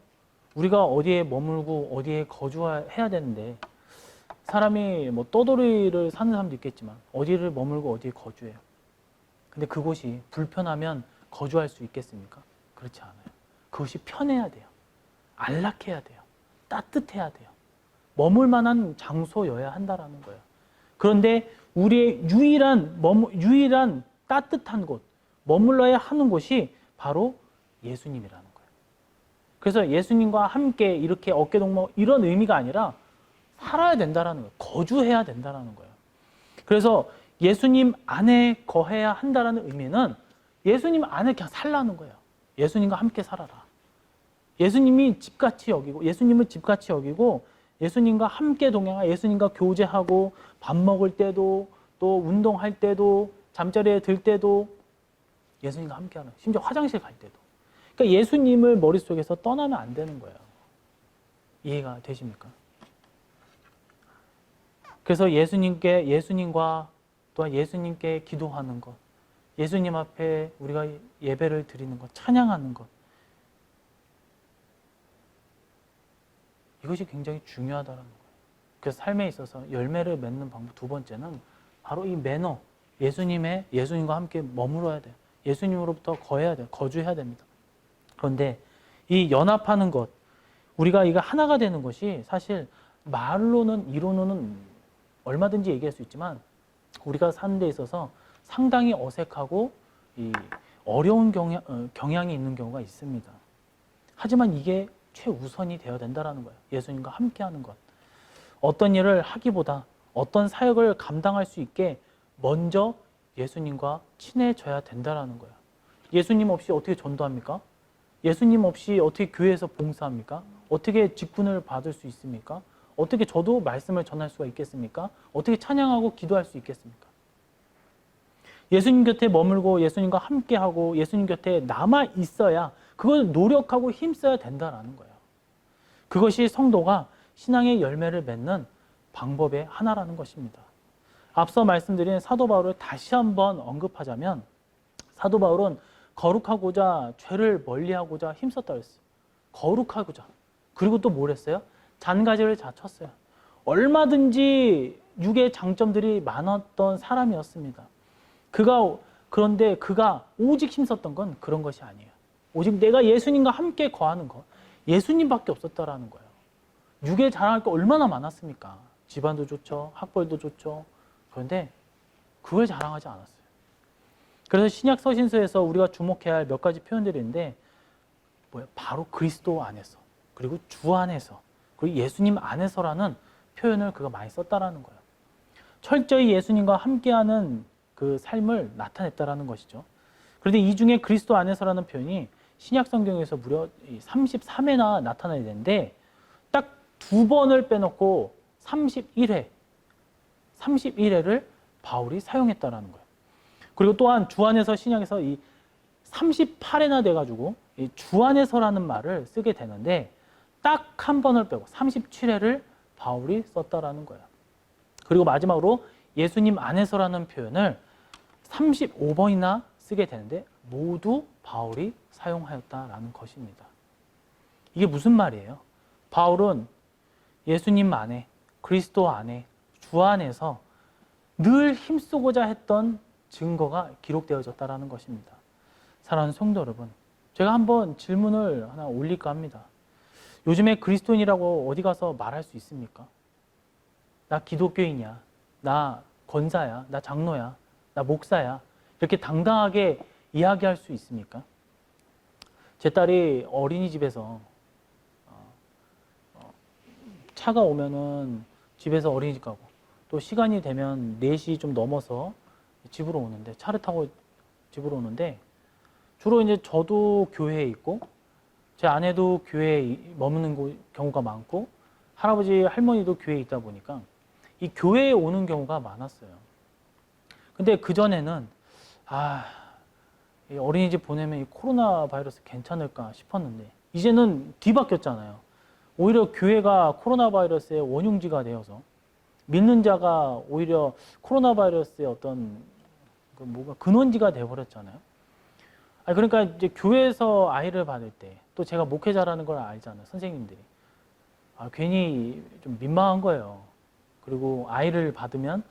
우리가 어디에 머물고 어디에 거주해야 되는데 사람이 뭐 떠돌이를 사는 사람도 있겠지만 어디를 머물고 어디에 거주해요. 근데 그곳이 불편하면 거주할 수 있겠습니까? 그렇지 않아요. 그것이 편해야 돼요. 안락해야 돼요. 따뜻해야 돼요. 머물 만한 장소여야 한다라는 거예요. 그런데 우리의 유일한 따뜻한 곳, 머물러야 하는 곳이 바로 예수님이라는 거예요. 그래서 예수님과 함께 이렇게 어깨동무 이런 의미가 아니라 살아야 된다라는 거예요. 거주해야 된다라는 거예요. 그래서 예수님 안에 거해야 한다라는 의미는 예수님 안에 그냥 살라는 거예요. 예수님과 함께 살아라. 예수님이 집같이 여기고, 예수님을 집같이 여기고, 예수님과 함께 동행하고, 예수님과 교제하고, 밥 먹을 때도, 또 운동할 때도, 잠자리에 들 때도 예수님과 함께 하는, 심지어 화장실 갈 때도. 그러니까 예수님을 머릿속에서 떠나면 안 되는 거예요. 이해가 되십니까? 그래서 예수님과 또한 예수님께 기도하는 것, 예수님 앞에 우리가 예배를 드리는 것, 찬양하는 것, 이것이 굉장히 중요하다는 거예요. 그래서 삶에 있어서 열매를 맺는 방법 두 번째는 바로 이 매너, 예수님과 함께 머물러야 돼요. 예수님으로부터 거주해야 됩니다. 그런데 이 연합하는 것, 우리가 이거 하나가 되는 것이 사실 말로는, 이론으로는 얼마든지 얘기할 수 있지만 우리가 사는 데 있어서 상당히 어색하고 어려운 경향이 있는 경우가 있습니다. 하지만 이게 최우선이 되어야 된다는 거예요. 예수님과 함께하는 것. 어떤 일을 하기보다 어떤 사역을 감당할 수 있게 먼저 예수님과 친해져야 된다는 거예요. 예수님 없이 어떻게 전도합니까? 예수님 없이 어떻게 교회에서 봉사합니까? 어떻게 직분을 받을 수 있습니까? 어떻게 저도 말씀을 전할 수가 있겠습니까? 어떻게 찬양하고 기도할 수 있겠습니까? 예수님 곁에 머물고 예수님과 함께하고 예수님 곁에 남아 있어야, 그걸 노력하고 힘써야 된다는 거예요. 그것이 성도가 신앙의 열매를 맺는 방법의 하나라는 것입니다. 앞서 말씀드린 사도 바울을 다시 한번 언급하자면, 사도 바울은 거룩하고자 죄를 멀리하고자 힘썼다고 했어요. 거룩하고자. 그리고 또 뭘 했어요? 잔가지를 쳤어요. 얼마든지 육의 장점들이 많았던 사람이었습니다. 그런데 그가 오직 힘썼던 건 그런 것이 아니에요. 오직 내가 예수님과 함께 거하는 것, 예수님밖에 없었다라는 거예요. 육에 자랑할 게 얼마나 많았습니까? 집안도 좋죠, 학벌도 좋죠. 그런데 그걸 자랑하지 않았어요. 그래서 신약 서신서에서 우리가 주목해야 할 몇 가지 표현들이 있는데, 바로 그리스도 안에서, 그리고 주 안에서, 그리고 예수님 안에서라는 표현을 그가 많이 썼다라는 거예요. 철저히 예수님과 함께하는 그 삶을 나타냈다라는 것이죠. 그런데 이 중에 그리스도 안에서라는 표현이 신약 성경에서 무려 33회나 나타나야 되는데, 딱 2번을 빼놓고 31회를 바울이 사용했다라는 거예요. 그리고 또한 주 안에서, 신약에서 이 38회나 돼가지고 이 주 안에서라는 말을 쓰게 되는데, 딱 한 번을 빼고 37회를 바울이 썼다라는 거예요. 그리고 마지막으로 예수님 안에서라는 표현을 35번이나 쓰게 되는데 모두 바울이 사용하였다라는 것입니다. 이게 무슨 말이에요? 바울은 예수님 안에, 그리스도 안에, 주 안에서 늘 힘쓰고자 했던 증거가 기록되어졌다라는 것입니다. 사랑하는 성도 여러분, 제가 한번 질문을 하나 올릴까 합니다. 요즘에 그리스도인이라고 어디 가서 말할 수 있습니까? 나 기독교인이야, 나 권사야, 나 장로야, 나 목사야, 이렇게 당당하게 이야기할 수 있습니까? 제 딸이 어린이집에서 차가 오면은 집에서 어린이집 가고, 또 시간이 되면 4시 좀 넘어서 집으로 오는데, 차를 타고 집으로 오는데, 주로 이제 저도 교회에 있고 제 아내도 교회에 머무는 경우가 많고, 할아버지 할머니도 교회에 있다 보니까 이 교회에 오는 경우가 많았어요. 근데 그전에는 이 어린이집 보내면 이 코로나 바이러스 괜찮을까 싶었는데, 이제는 뒤바뀌었잖아요. 오히려 교회가 코로나 바이러스의 원흉지가 되어서 믿는 자가 오히려 코로나 바이러스의 어떤 근원지가 되어버렸잖아요. 그러니까 이제 교회에서 아이를 받을 때, 또 제가 목회자라는 걸 알잖아요, 선생님들이. 괜히 좀 민망한 거예요. 그리고 아이를 받으면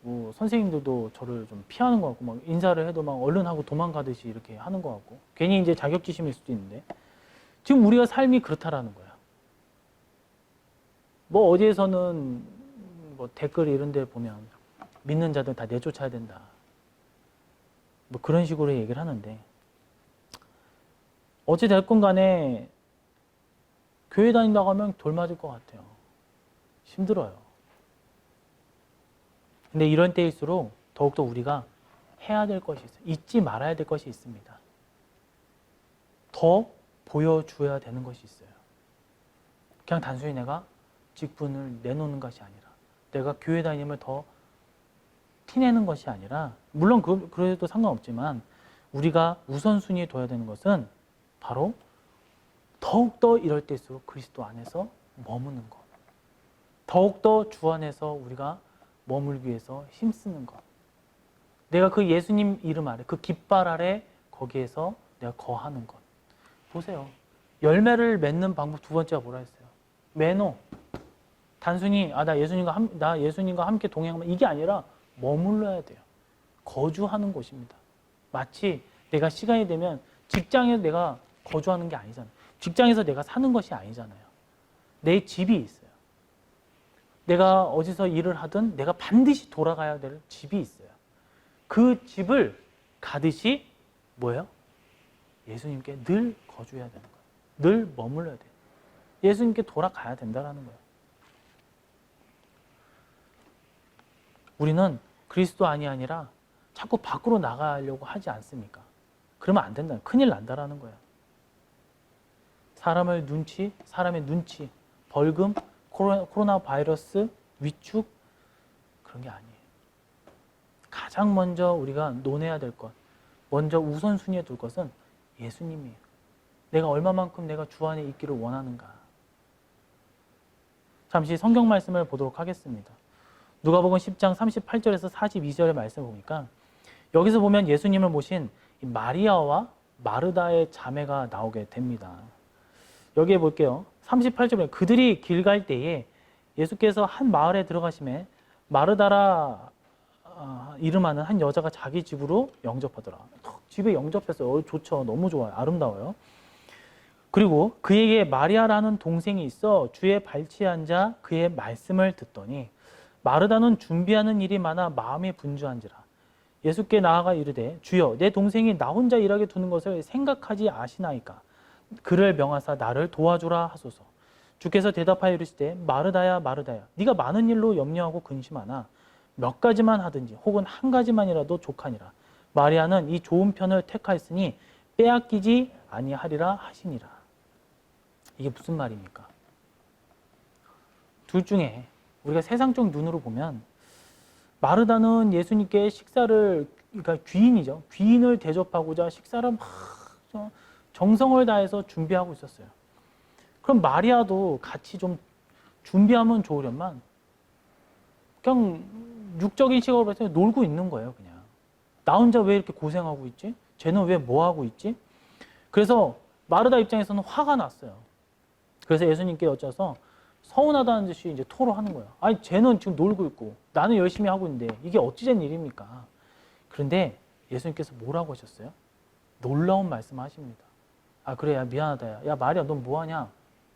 선생님들도 저를 좀 피하는 것 같고, 막 인사를 해도 막 얼른 하고 도망가듯이 이렇게 하는 것 같고, 괜히 이제 자격지심일 수도 있는데, 지금 우리가 삶이 그렇다라는 거야. 어디에서는 댓글 이런 데 보면 믿는 자들 다 내쫓아야 된다, 그런 식으로 얘기를 하는데, 어찌 됐건 간에 교회 다닌다고 하면 돌 맞을 것 같아요. 힘들어요. 근데 이런 때일수록 더욱더 우리가 해야 될 것이 있어요. 잊지 말아야 될 것이 있습니다. 더 보여줘야 되는 것이 있어요. 그냥 단순히 내가 직분을 내놓는 것이 아니라, 내가 교회 다님을 더 티내는 것이 아니라, 물론 그래도 상관없지만 우리가 우선순위에 둬야 되는 것은 바로 더욱더 이럴 때일수록 그리스도 안에서 머무는 것, 더욱더 주 안에서 우리가 머물기 위해서 힘쓰는 것, 내가 그 예수님 이름 아래, 그 깃발 아래 거기에서 내가 거하는 것. 보세요. 열매를 맺는 방법 두 번째가 뭐라 했어요? 매너. 단순히 나 예수님과 함께 동행하면 이게 아니라 머물러야 돼요. 거주하는 곳입니다. 마치 내가 시간이 되면 직장에서 내가 거주하는 게 아니잖아요. 직장에서 내가 사는 것이 아니잖아요. 내 집이 있어요. 내가 어디서 일을 하든 내가 반드시 돌아가야 될 집이 있어요. 그 집을 가듯이 뭐예요? 예수님께 늘 거주해야 되는 거예요. 늘 머물러야 돼요. 예수님께 돌아가야 된다는 거예요. 우리는 그리스도 안이 아니라 자꾸 밖으로 나가려고 하지 않습니까? 그러면 안 된다. 큰일 난다라는 거예요. 사람의 눈치, 벌금, 코로나 바이러스, 위축, 그런 게 아니에요. 가장 먼저 우리가 논해야 될 것, 먼저 우선순위에 둘 것은 예수님이에요. 내가 얼마만큼 내가 주 안에 있기를 원하는가. 잠시 성경 말씀을 보도록 하겠습니다. 누가복음 10장 38절에서 42절의 말씀을 보니까 여기서 보면 예수님을 모신 마리아와 마르다의 자매가 나오게 됩니다. 여기에 볼게요. 38절에 그들이 길 갈 때에 예수께서 한 마을에 들어가심에 마르다라 이름하는 한 여자가 자기 집으로 영접하더라. 집에 영접했어요. 좋죠. 너무 좋아요. 아름다워요. 그리고 그에게 마리아라는 동생이 있어 주의 발치에 앉아 그의 말씀을 듣더니 마르다는 준비하는 일이 많아 마음에 분주한지라. 예수께 나아가 이르되 주여 내 동생이 나 혼자 일하게 두는 것을 생각하지 아시나이까. 그를 명하사 나를 도와주라 하소서. 주께서 대답하여 이르시되 마르다야 마르다야 네가 많은 일로 염려하고 근심하나 몇 가지만 하든지 혹은 한 가지만이라도 족하니라. 마리아는 이 좋은 편을 택하였으니 빼앗기지 아니하리라 하시니라. 이게 무슨 말입니까? 둘 중에 우리가 세상적 눈으로 보면 마르다는 예수님께 그러니까 귀인이죠. 귀인을 대접하고자 식사를 막 정성을 다해서 준비하고 있었어요. 그럼 마리아도 같이 좀 준비하면 좋으련만 그냥 육적인 시각으로 봤을 때 놀고 있는 거예요. 그냥 나 혼자 왜 이렇게 고생하고 있지? 쟤는 왜 뭐 하고 있지? 그래서 마르다 입장에서는 화가 났어요. 그래서 예수님께 여쭤서 서운하다는 듯이 이제 토로하는 거예요. 아니 쟤는 지금 놀고 있고 나는 열심히 하고 있는데 이게 어찌된 일입니까? 그런데 예수님께서 뭐라고 하셨어요? 놀라운 말씀을 하십니다. 아 그래 야 미안하다 야 마리아 넌 뭐하냐?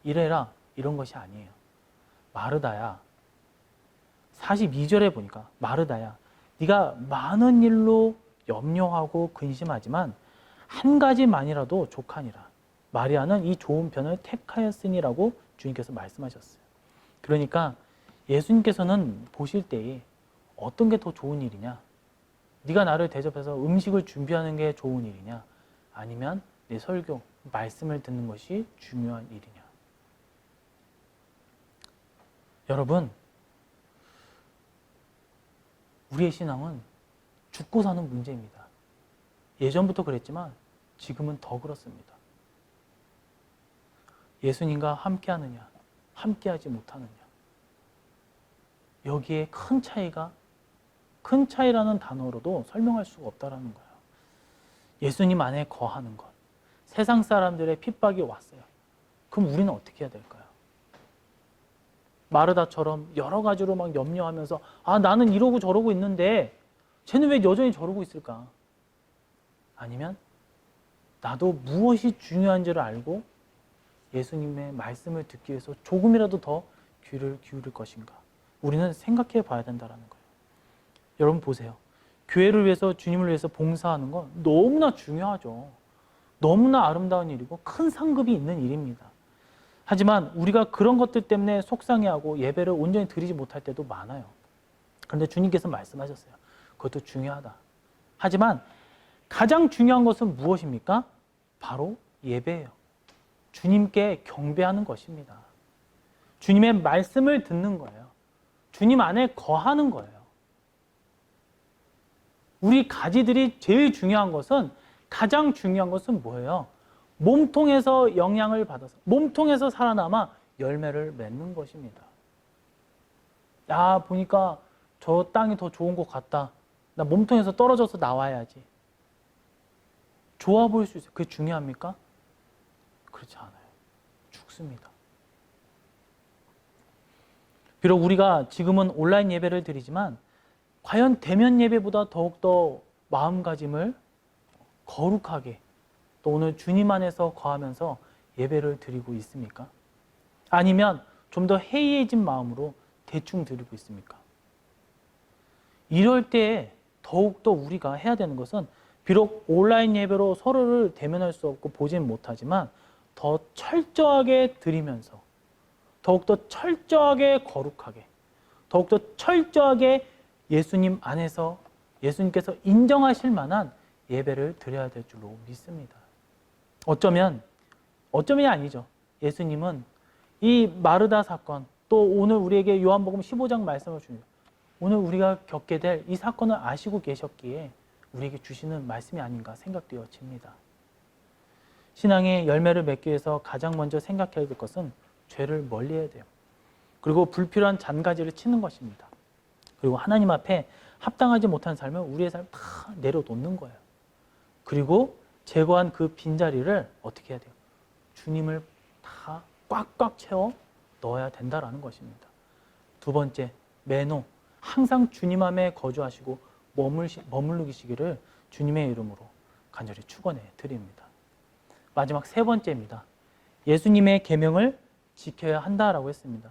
이래라 이런 것이 아니에요. 마르다야 42절에 보니까 마르다야 네가 많은 일로 염려하고 근심하지만 한 가지만이라도 족하니라. 마리아는 이 좋은 편을 택하였으니라고 주님께서 말씀하셨어요. 그러니까 예수님께서는 보실 때에 어떤 게 더 좋은 일이냐? 네가 나를 대접해서 음식을 준비하는 게 좋은 일이냐? 아니면 내 설교, 말씀을 듣는 것이 중요한 일이냐? 여러분, 우리의 신앙은 죽고 사는 문제입니다. 예전부터 그랬지만 지금은 더 그렇습니다. 예수님과 함께하느냐, 함께하지 못하느냐. 여기에 큰 차이라는 단어로도 설명할 수가 없다는 거예요. 예수님 안에 거하는 것. 세상 사람들의 핍박이 왔어요. 그럼 우리는 어떻게 해야 될까요? 마르다처럼 여러 가지로 막 염려하면서 나는 이러고 저러고 있는데 쟤는 왜 여전히 저러고 있을까? 아니면 나도 무엇이 중요한지를 알고 예수님의 말씀을 듣기 위해서 조금이라도 더 귀를 기울일 것인가? 우리는 생각해 봐야 된다는 거예요. 여러분 보세요. 교회를 위해서 주님을 위해서 봉사하는 건 너무나 중요하죠. 너무나 아름다운 일이고 큰 상급이 있는 일입니다. 하지만 우리가 그런 것들 때문에 속상해하고 예배를 온전히 드리지 못할 때도 많아요. 그런데 주님께서 말씀하셨어요. 그것도 중요하다. 하지만 가장 중요한 것은 무엇입니까? 바로 예배예요. 주님께 경배하는 것입니다. 주님의 말씀을 듣는 거예요. 주님 안에 거하는 거예요. 우리 가지들이 제일 중요한 것은, 가장 중요한 것은 뭐예요? 몸통에서 영향을 받아서, 몸통에서 살아남아 열매를 맺는 것입니다. 야, 보니까 저 땅이 더 좋은 것 같다. 나 몸통에서 떨어져서 나와야지. 좋아 보일 수 있어요. 그게 중요합니까? 그렇지 않아요. 죽습니다. 비록 우리가 지금은 온라인 예배를 드리지만 과연 대면 예배보다 더욱더 마음가짐을 거룩하게, 또 오늘 주님 안에서 거하면서 예배를 드리고 있습니까? 아니면 좀 더 해이해진 마음으로 대충 드리고 있습니까? 이럴 때 더욱더 우리가 해야 되는 것은, 비록 온라인 예배로 서로를 대면할 수 없고 보진 못하지만 더 철저하게 드리면서, 더욱더 철저하게 거룩하게, 더욱더 철저하게 예수님 안에서 예수님께서 인정하실 만한 예배를 드려야 될 줄로 믿습니다. 어쩌면이 아니죠. 예수님은 이 마르다 사건, 또 오늘 우리에게 요한복음 15장 말씀을 주니다. 오늘 우리가 겪게 될 이 사건을 아시고 계셨기에 우리에게 주시는 말씀이 아닌가 생각되어집니다. 신앙의 열매를 맺기 위해서 가장 먼저 생각해야 될 것은 죄를 멀리해야 돼요. 그리고 불필요한 잔가지를 치는 것입니다. 그리고 하나님 앞에 합당하지 못한 삶을 우리의 삶을 다 내려놓는 거예요. 그리고 제거한 그 빈자리를 어떻게 해야 돼요? 주님을 다 꽉꽉 채워 넣어야 된다라는 것입니다. 두 번째, 매노. 항상 주님 안에 거주하시고 머무르시기를 주님의 이름으로 간절히 축원해 드립니다. 마지막 세 번째입니다. 예수님의 계명을 지켜야 한다라고 했습니다.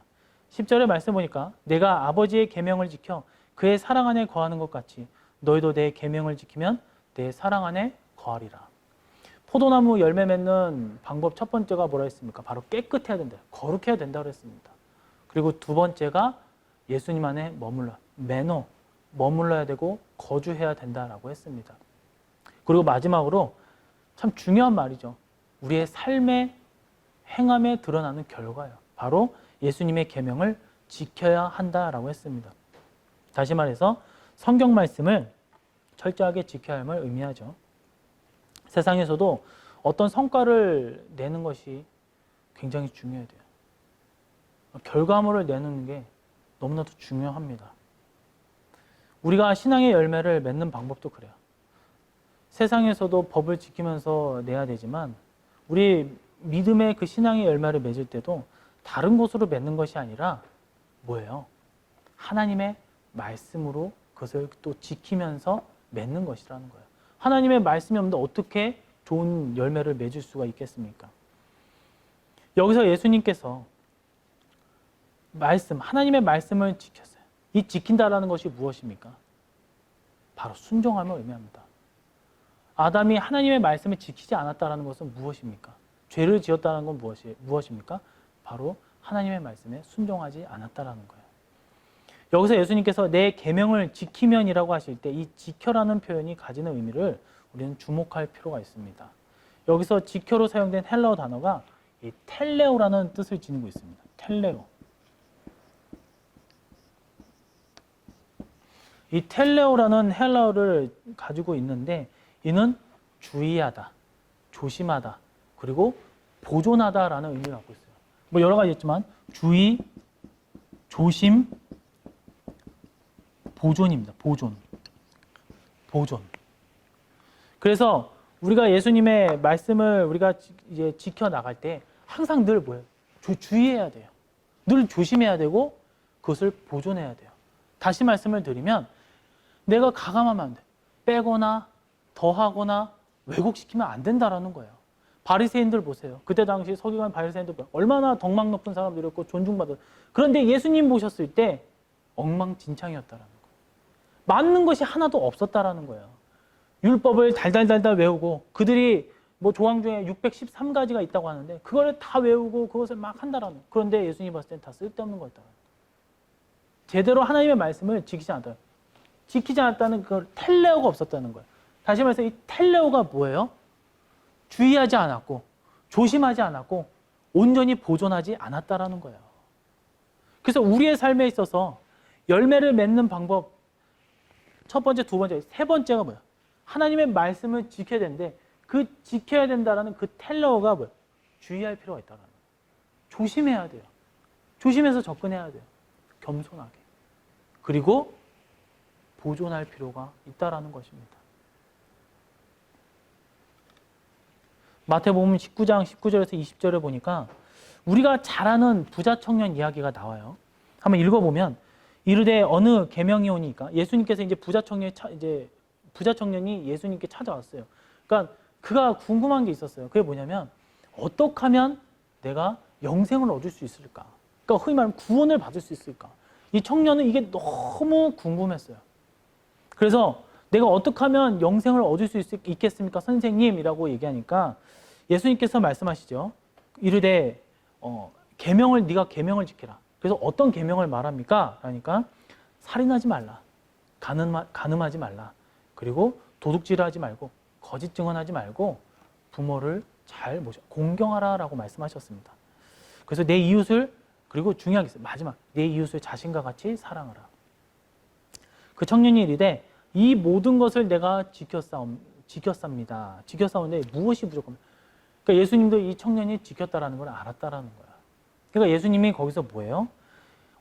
10절의 말씀 보니까 내가 아버지의 계명을 지켜 그의 사랑 안에 거하는 것 같이 너희도 내 계명을 지키면 내 사랑 안에 거하리라. 포도나무 열매 맺는 방법 첫 번째가 뭐라 했습니까? 바로 깨끗해야 된다. 거룩해야 된다고 했습니다. 그리고 두 번째가 예수님 안에 매너, 머물러야 되고 거주해야 된다라고 했습니다. 그리고 마지막으로 참 중요한 말이죠. 우리의 삶의 행함에 드러나는 결과예요. 바로 예수님의 계명을 지켜야 한다라고 했습니다. 다시 말해서 성경 말씀을 철저하게 지켜야 함을 의미하죠. 세상에서도 어떤 성과를 내는 것이 굉장히 중요해야 돼요. 결과물을 내는 게 너무나도 중요합니다. 우리가 신앙의 열매를 맺는 방법도 그래요. 세상에서도 법을 지키면서 내야 되지만 우리 믿음의 그 신앙의 열매를 맺을 때도 다른 곳으로 맺는 것이 아니라 뭐예요? 하나님의 말씀으로 그것을 또 지키면서 맺는 것이라는 거예요. 하나님의 말씀이 없는데 어떻게 좋은 열매를 맺을 수가 있겠습니까? 여기서 예수님께서 하나님의 말씀을 지켰어요. 이 지킨다라는 것이 무엇입니까? 바로 순종함을 의미합니다. 아담이 하나님의 말씀을 지키지 않았다는 것은 무엇입니까? 죄를 지었다는 건 무엇입니까? 바로 하나님의 말씀에 순종하지 않았다는 거예요. 여기서 예수님께서 내 계명을 지키면이라고 하실 때 이 지켜라는 표현이 가지는 의미를 우리는 주목할 필요가 있습니다. 여기서 지켜로 사용된 헬라어 단어가 이 텔레오라는 뜻을 지니고 있습니다. 텔레오. 이 텔레오라는 헬라어를 가지고 있는데 이는 주의하다, 조심하다, 그리고 보존하다라는 의미를 갖고 있어요. 뭐 여러 가지 있지만 주의, 조심, 보존입니다. 보존. 그래서 우리가 예수님의 말씀을 우리가 이제 지켜 나갈 때 항상 늘 뭐예요? 주의해야 돼요. 늘 조심해야 되고 그것을 보존해야 돼요. 다시 말씀을 드리면 내가 가감하면 안 돼. 빼거나 더하거나 왜곡시키면 안 된다라는 거예요. 바리새인들 보세요. 그때 당시 서기관 바리새인들 얼마나 덕망 높은 사람들이었고 존중받았어요. 그런데 예수님 보셨을 때 엉망진창이었다라는 거예요. 맞는 것이 하나도 없었다라는 거예요. 율법을 달달달달 외우고 그들이 뭐 조항 중에 613가지가 있다고 하는데 그걸 다 외우고 그것을 막 한다라는 거예요. 그런데 예수님 봤을 땐 다 쓸데없는 거였다. 제대로 하나님의 말씀을 지키지 않았다. 지키지 않았다는 그 텔레오가 없었다는 거예요. 다시 말해서 이 텔레오가 뭐예요? 주의하지 않았고 조심하지 않았고 온전히 보존하지 않았다라는 거예요. 그래서 우리의 삶에 있어서 열매를 맺는 방법 첫 번째, 두 번째, 세 번째가 뭐야? 하나님의 말씀을 지켜야 되는데 그 지켜야 된다라는 그 텔레오가 뭐야? 주의할 필요가 있다라는 거예요. 조심해야 돼요. 조심해서 접근해야 돼요. 겸손하게. 그리고 보존할 필요가 있다라는 것입니다. 마태복음 19장 19절에서 20절을 보니까 우리가 잘 아는 부자 청년 이야기가 나와요. 한번 읽어보면 이르되 어느 계명이 오니까 예수님께서 이제 부자 청년이 예수님께 찾아왔어요. 그러니까 그가 궁금한 게 있었어요. 그게 뭐냐면 어떻게 하면 내가 영생을 얻을 수 있을까? 그러니까 흔히 말하면 구원을 받을 수 있을까? 이 청년은 이게 너무 궁금했어요. 그래서 내가 어떻게 하면 영생을 얻을 수 있겠습니까? 선생님이라고 얘기하니까 예수님께서 말씀하시죠. 이르되 네가 계명을 지키라. 그래서 어떤 계명을 말합니까? 그러니까 살인하지 말라. 간음하지 말라. 그리고 도둑질하지 말고 거짓 증언하지 말고 부모를 잘 모셔 공경하라라고 말씀하셨습니다. 그래서 내 이웃을 그리고 중요하게 있어요. 마지막 내 이웃을 자신과 같이 사랑하라. 그 청년이 이르되 이 모든 것을 내가 지켰습니다. 지켰사오는데 무엇이 부족합니까? 그러니까 예수님도 이 청년이 지켰다라는 걸 알았다라는 거야. 그러니까 예수님이 거기서 뭐예요?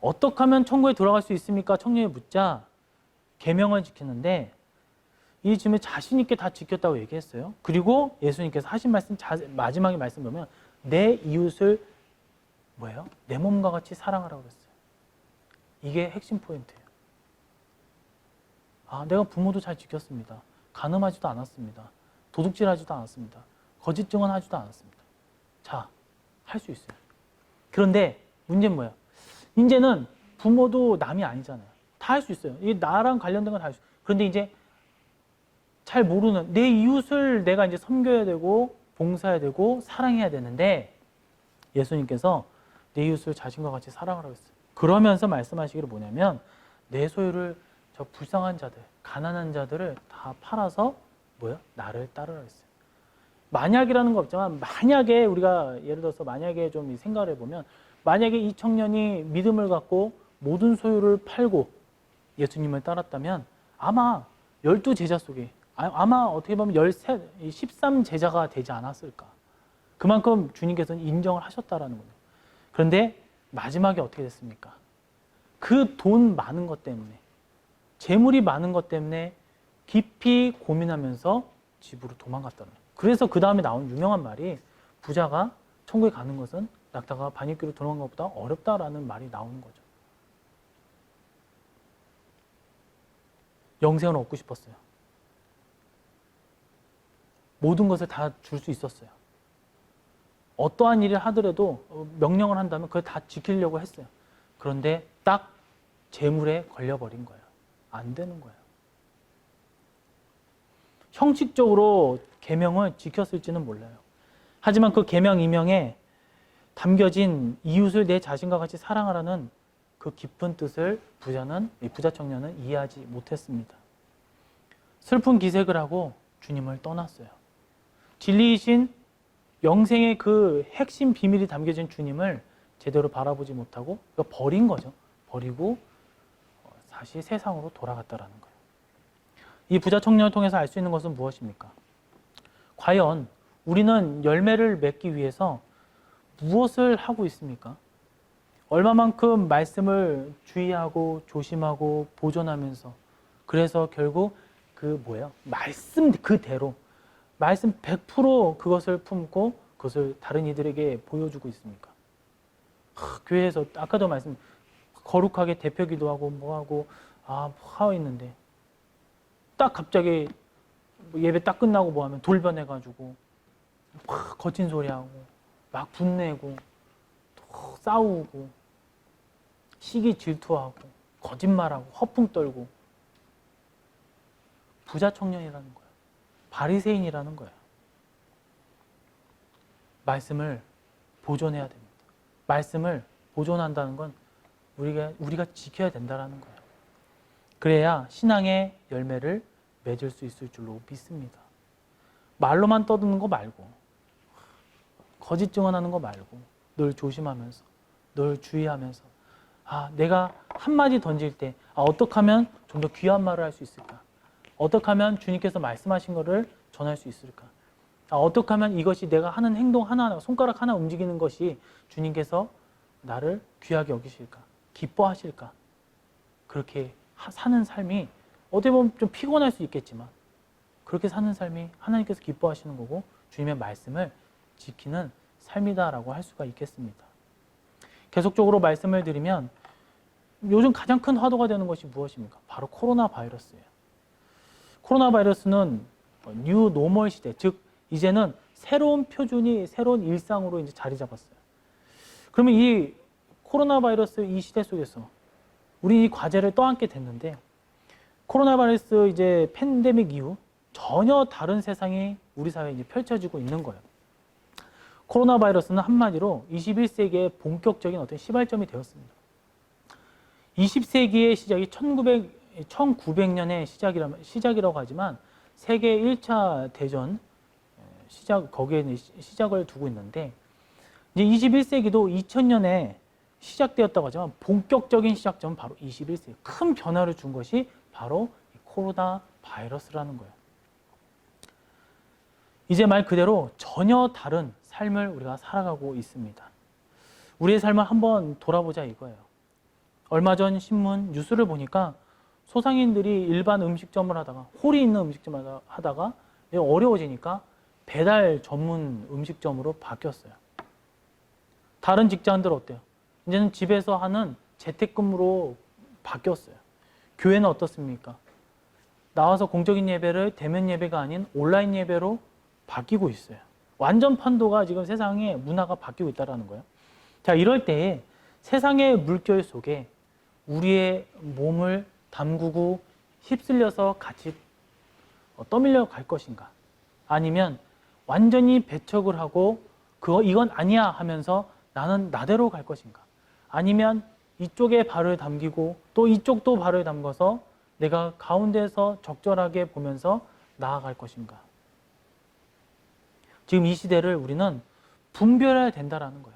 어떻게 하면 천국에 들어갈 수 있습니까? 청년이 묻자 계명을 지키는데 이 질문 자신 있게 다 지켰다고 얘기했어요. 그리고 예수님께서 하신 말씀 마지막에 말씀 보면 내 이웃을 뭐예요? 내 몸과 같이 사랑하라고 그랬어요. 이게 핵심 포인트예요. 내가 부모도 잘 지켰습니다. 간음하지도 않았습니다. 도둑질하지도 않았습니다. 거짓 증언하지도 않았습니다. 자, 할 수 있어요. 그런데 문제는 뭐야? 이제는 부모도 남이 아니잖아요. 다 할 수 있어요. 이게 나랑 관련된 건 다 할 수 있어요. 그런데 이제 잘 모르는 내 이웃을 내가 이제 섬겨야 되고 봉사해야 되고 사랑해야 되는데 예수님께서 내 이웃을 자신과 같이 사랑하라고 했어요. 그러면서 말씀하시기를 뭐냐면 내 소유를 저 불쌍한 자들, 가난한 자들을 다 팔아서 나를 따르라 했어요. 만약이라는 거 없지만 만약에 우리가 예를 들어서 만약에 좀 생각을 해보면 만약에 이 청년이 믿음을 갖고 모든 소유를 팔고 예수님을 따랐다면 아마 12제자 속에 아마 어떻게 보면 13제자가 되지 않았을까. 그만큼 주님께서는 인정을 하셨다라는 거예요. 그런데 마지막에 어떻게 됐습니까? 그 돈 많은 것 때문에 재물이 많은 것 때문에 깊이 고민하면서 집으로 도망갔다는 거예요. 그래서 그 다음에 나온 유명한 말이 부자가 천국에 가는 것은 낙타가 반입기로 도망간 것보다 어렵다라는 말이 나오는 거죠. 영생을 얻고 싶었어요. 모든 것을 다 줄 수 있었어요. 어떠한 일을 하더라도 명령을 한다면 그걸 다 지키려고 했어요. 그런데 딱 재물에 걸려버린 거예요. 안 되는 거예요. 형식적으로 계명을 지켰을지는 몰라요. 하지만 그 계명 이명에 담겨진 이웃을 내 자신과 같이 사랑하라는 그 깊은 뜻을 부자 청년은 이해하지 못했습니다. 슬픈 기색을 하고 주님을 떠났어요. 진리이신 영생의 그 핵심 비밀이 담겨진 주님을 제대로 바라보지 못하고 버린 거죠. 버리고 다시 세상으로 돌아갔다라는 거예요. 이 부자 청년을 통해서 알 수 있는 것은 무엇입니까? 과연 우리는 열매를 맺기 위해서 무엇을 하고 있습니까? 얼마만큼 말씀을 주의하고 조심하고 보존하면서 그래서 결국 말씀 그대로 말씀 100% 그것을 품고 그것을 다른 이들에게 보여주고 있습니까? 교회에서 아까도 말씀 거룩하게 대표 기도하고 뭐하고 하고 있는데 딱 갑자기 예배 딱 끝나고 뭐하면 돌변해가지고 막 거친 소리하고 막 분내고 싸우고 시기 질투하고 거짓말하고 허풍 떨고 부자 청년이라는 거예요. 바리새인이라는 거예요. 말씀을 보존해야 됩니다. 말씀을 보존한다는 건 우리가 지켜야 된다는 거예요. 그래야 신앙의 열매를 맺을 수 있을 줄로 믿습니다. 말로만 떠드는 거 말고, 거짓 증언하는 거 말고, 늘 조심하면서, 늘 주의하면서, 내가 한마디 던질 때 어떻게 하면 좀 더 귀한 말을 할 수 있을까? 어떻게 하면 주님께서 말씀하신 것을 전할 수 있을까? 어떻게 하면 이것이 내가 하는 행동 하나하나, 손가락 하나 움직이는 것이 주님께서 나를 귀하게 여기실까? 기뻐하실까? 그렇게 사는 삶이 어떻게 보면 좀 피곤할 수 있겠지만 그렇게 사는 삶이 하나님께서 기뻐하시는 거고 주님의 말씀을 지키는 삶이다라고 할 수가 있겠습니다. 계속적으로 말씀을 드리면 요즘 가장 큰 화두가 되는 것이 무엇입니까? 바로 코로나 바이러스예요. 코로나 바이러스는 뉴 노멀 시대, 즉 이제는 새로운 표준이 새로운 일상으로 이제 자리 잡았어요. 그러면 이 코로나 바이러스 이 시대 속에서 우리 이 과제를 떠안게 됐는데 코로나 바이러스 이제 팬데믹 이후 전혀 다른 세상이 우리 사회에 이제 펼쳐지고 있는 거예요. 코로나 바이러스는 한마디로 21세기의 본격적인 어떤 시발점이 되었습니다. 20세기의 시작이 1900년의 시작이라고 하지만 세계 1차 대전 거기에 시작을 두고 있는데 이제 21세기도 2000년에 시작되었다고 하지만 본격적인 시작점은 바로 21세기. 큰 변화를 준 것이 바로 코로나 바이러스라는 거예요. 이제 말 그대로 전혀 다른 삶을 우리가 살아가고 있습니다. 우리의 삶을 한번 돌아보자 이거예요. 얼마 전 신문 뉴스를 보니까 소상인들이 일반 음식점을 하다가 홀이 있는 음식점을 하다가 어려워지니까 배달 전문 음식점으로 바뀌었어요. 다른 직장들 어때요? 이제는 집에서 하는 재택근무로 바뀌었어요. 교회는 어떻습니까? 나와서 공적인 예배를 대면 예배가 아닌 온라인 예배로 바뀌고 있어요. 완전 판도가 지금 세상의 문화가 바뀌고 있다는 거예요. 자, 이럴 때에 세상의 물결 속에 우리의 몸을 담그고 휩쓸려서 같이 떠밀려 갈 것인가? 아니면 완전히 배척을 하고 이건 아니야 하면서 나는 나대로 갈 것인가? 아니면 이쪽에 발을 담기고 또 이쪽도 발을 담궈서 내가 가운데서 적절하게 보면서 나아갈 것인가? 지금 이 시대를 우리는 분별해야 된다라는 거야.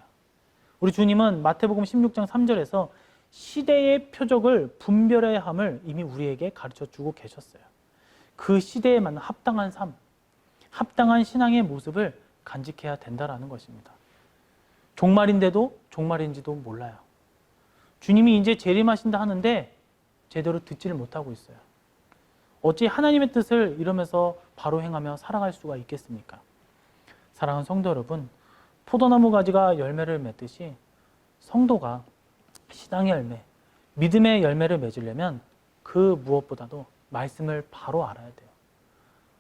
우리 주님은 마태복음 16장 3절에서 시대의 표적을 분별해야 함을 이미 우리에게 가르쳐 주고 계셨어요. 그 시대에 맞는 합당한 삶, 합당한 신앙의 모습을 간직해야 된다라는 것입니다. 종말인데도 종말인지도 몰라요. 주님이 이제 재림하신다 하는데 제대로 듣지를 못하고 있어요. 어찌 하나님의 뜻을 이러면서 바로 행하며 살아갈 수가 있겠습니까? 사랑하는 성도 여러분, 포도나무 가지가 열매를 맺듯이 성도가 신앙의 열매, 믿음의 열매를 맺으려면 그 무엇보다도 말씀을 바로 알아야 돼요.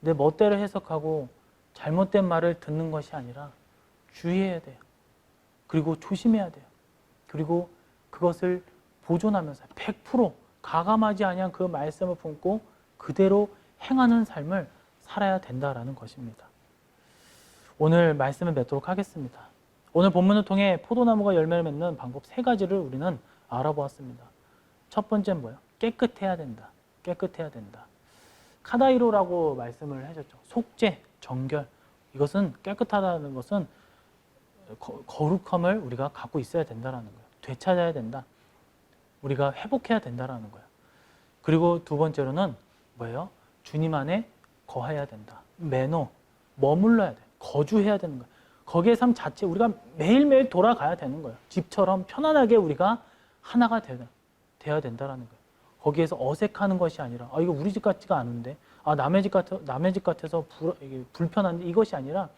내 멋대로 해석하고 잘못된 말을 듣는 것이 아니라 주의해야 돼요. 그리고 조심해야 돼요. 그리고 그것을 보존하면서 100% 가감하지 아니한 그 말씀을 품고 그대로 행하는 삶을 살아야 된다라는 것입니다. 오늘 말씀을 맺도록 하겠습니다. 오늘 본문을 통해 포도나무가 열매를 맺는 방법 3가지를 우리는 알아보았습니다. 첫 번째는 뭐예요? 깨끗해야 된다. 깨끗해야 된다. 카다이로라고 말씀을 하셨죠. 속죄, 정결. 이것은 깨끗하다는 것은 거룩함을 우리가 갖고 있어야 된다는 거예요. 되찾아야 된다. 우리가 회복해야 된다는 거예요. 그리고 두 번째로는 뭐예요? 주님 안에 거해야 된다. 매너, 머물러야 돼. 거주해야 되는 거예요. 거기에 삶 자체 우리가 매일매일 돌아가야 되는 거예요. 집처럼 편안하게 우리가 하나가 되어야 된다는 거예요. 거기에서 어색하는 것이 아니라 이거 우리 집 같지가 않은데 남의 집 같아서 불편한데 이것이 아니라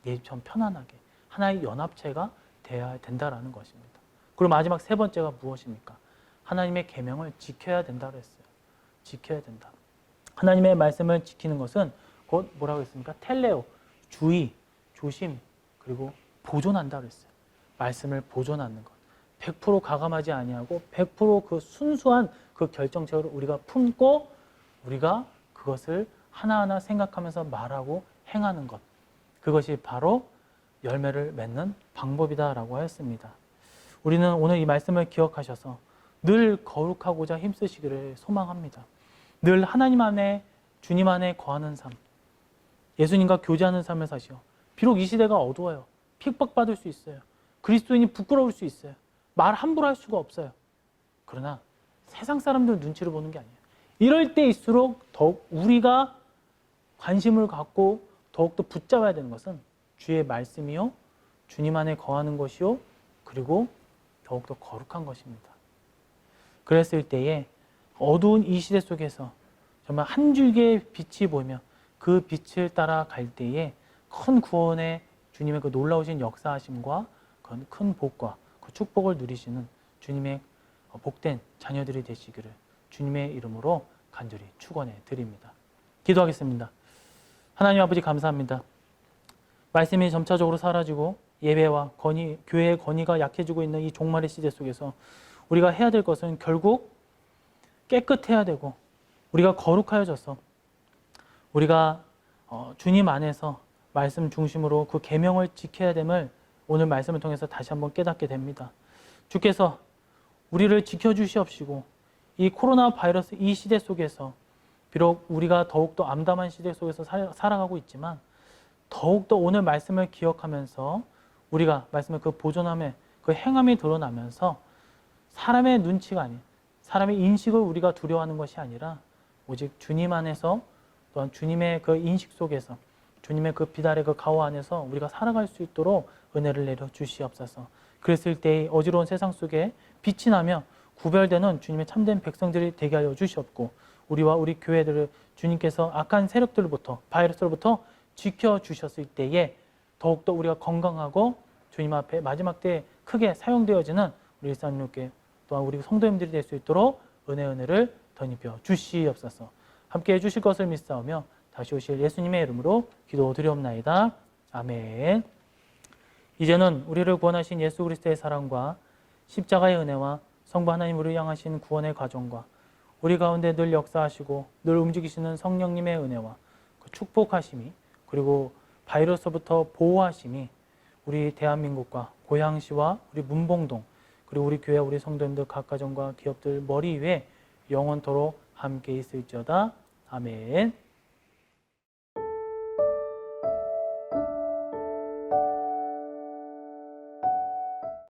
내 집처럼 편안하게 하나의 연합체가 되어야 된다는 것입니다. 그리고 마지막 3번째가 무엇입니까? 하나님의 계명을 지켜야 된다고 했어요. 지켜야 된다. 하나님의 말씀을 지키는 것은 곧 뭐라고 했습니까? 텔레오, 주의, 조심, 그리고 보존한다고 했어요. 말씀을 보존하는 것. 100% 가감하지 아니하고 100% 순수한 그 결정체를 우리가 품고 우리가 그것을 하나하나 생각하면서 말하고 행하는 것. 그것이 바로 열매를 맺는 방법이다라고 하였습니다. 우리는 오늘 이 말씀을 기억하셔서 늘 거룩하고자 힘쓰시기를 소망합니다. 늘 하나님 안에 주님 안에 거하는 삶, 예수님과 교제하는 삶을 사시오. 비록 이 시대가 어두워요. 핍박받을 수 있어요. 그리스도인이 부끄러울 수 있어요. 말 함부로 할 수가 없어요. 그러나 세상 사람들 눈치를 보는 게 아니에요. 이럴 때일수록 더욱 우리가 관심을 갖고 더욱더 붙잡아야 되는 것은 주의 말씀이요, 주님 안에 거하는 것이요, 그리고 더욱더 거룩한 것입니다. 그랬을 때에 어두운 이 시대 속에서 정말 한 줄기의 빛이 보이며 그 빛을 따라갈 때에 큰 구원의 주님의 그 놀라우신 역사하심과 그 큰 복과 그 축복을 누리시는 주님의 복된 자녀들이 되시기를 주님의 이름으로 간절히 축원해 드립니다. 기도하겠습니다. 하나님 아버지 감사합니다. 말씀이 점차적으로 사라지고 예배와 건의, 교회의 건의가 약해지고 있는 이 종말의 시대 속에서 우리가 해야 될 것은 결국 깨끗해야 되고 우리가 거룩하여져서 우리가 주님 안에서 말씀 중심으로 그 계명을 지켜야 됨을 오늘 말씀을 통해서 다시 한번 깨닫게 됩니다. 주께서 우리를 지켜주시옵시고 이 코로나 바이러스 이 시대 속에서 비록 우리가 더욱더 암담한 시대 속에서 살아가고 있지만 더욱더 오늘 말씀을 기억하면서 우리가 말씀을 그 보존함에 그 행함이 드러나면서 사람의 눈치가 아닌 사람의 인식을 우리가 두려워하는 것이 아니라 오직 주님 안에서 또한 주님의 그 인식 속에서 주님의 그 빛 아래 그 가호 안에서 우리가 살아갈 수 있도록 은혜를 내려 주시옵소서. 그랬을 때 어지러운 세상 속에 빛이 나며 구별되는 주님의 참된 백성들이 되게 하여 주시옵고 우리와 우리 교회들을 주님께서 악한 세력들로부터 바이러스로부터 지켜주셨을 때에 더욱더 우리가 건강하고 주님 앞에 마지막 때에 크게 사용되어지는 우리 일산육교 또한 우리 성도님들이 될 수 있도록 은혜를 덧입혀 주시옵소서. 함께 해주실 것을 믿사오며 다시 오실 예수님의 이름으로 기도드리옵나이다. 아멘. 이제는 우리를 구원하신 예수 그리스도의 사랑과 십자가의 은혜와 성부 하나님 우리를 향하신 구원의 과정과 우리 가운데 늘 역사하시고 늘 움직이시는 성령님의 은혜와 그 축복하심이 그리고 바이러스부터 보호하심이 우리 대한민국과 고양시와 우리 문봉동 그리고 우리 교회 우리 성도님들 각 가정과 기업들 머리 위에 영원토록 함께 있을지어다. 아멘.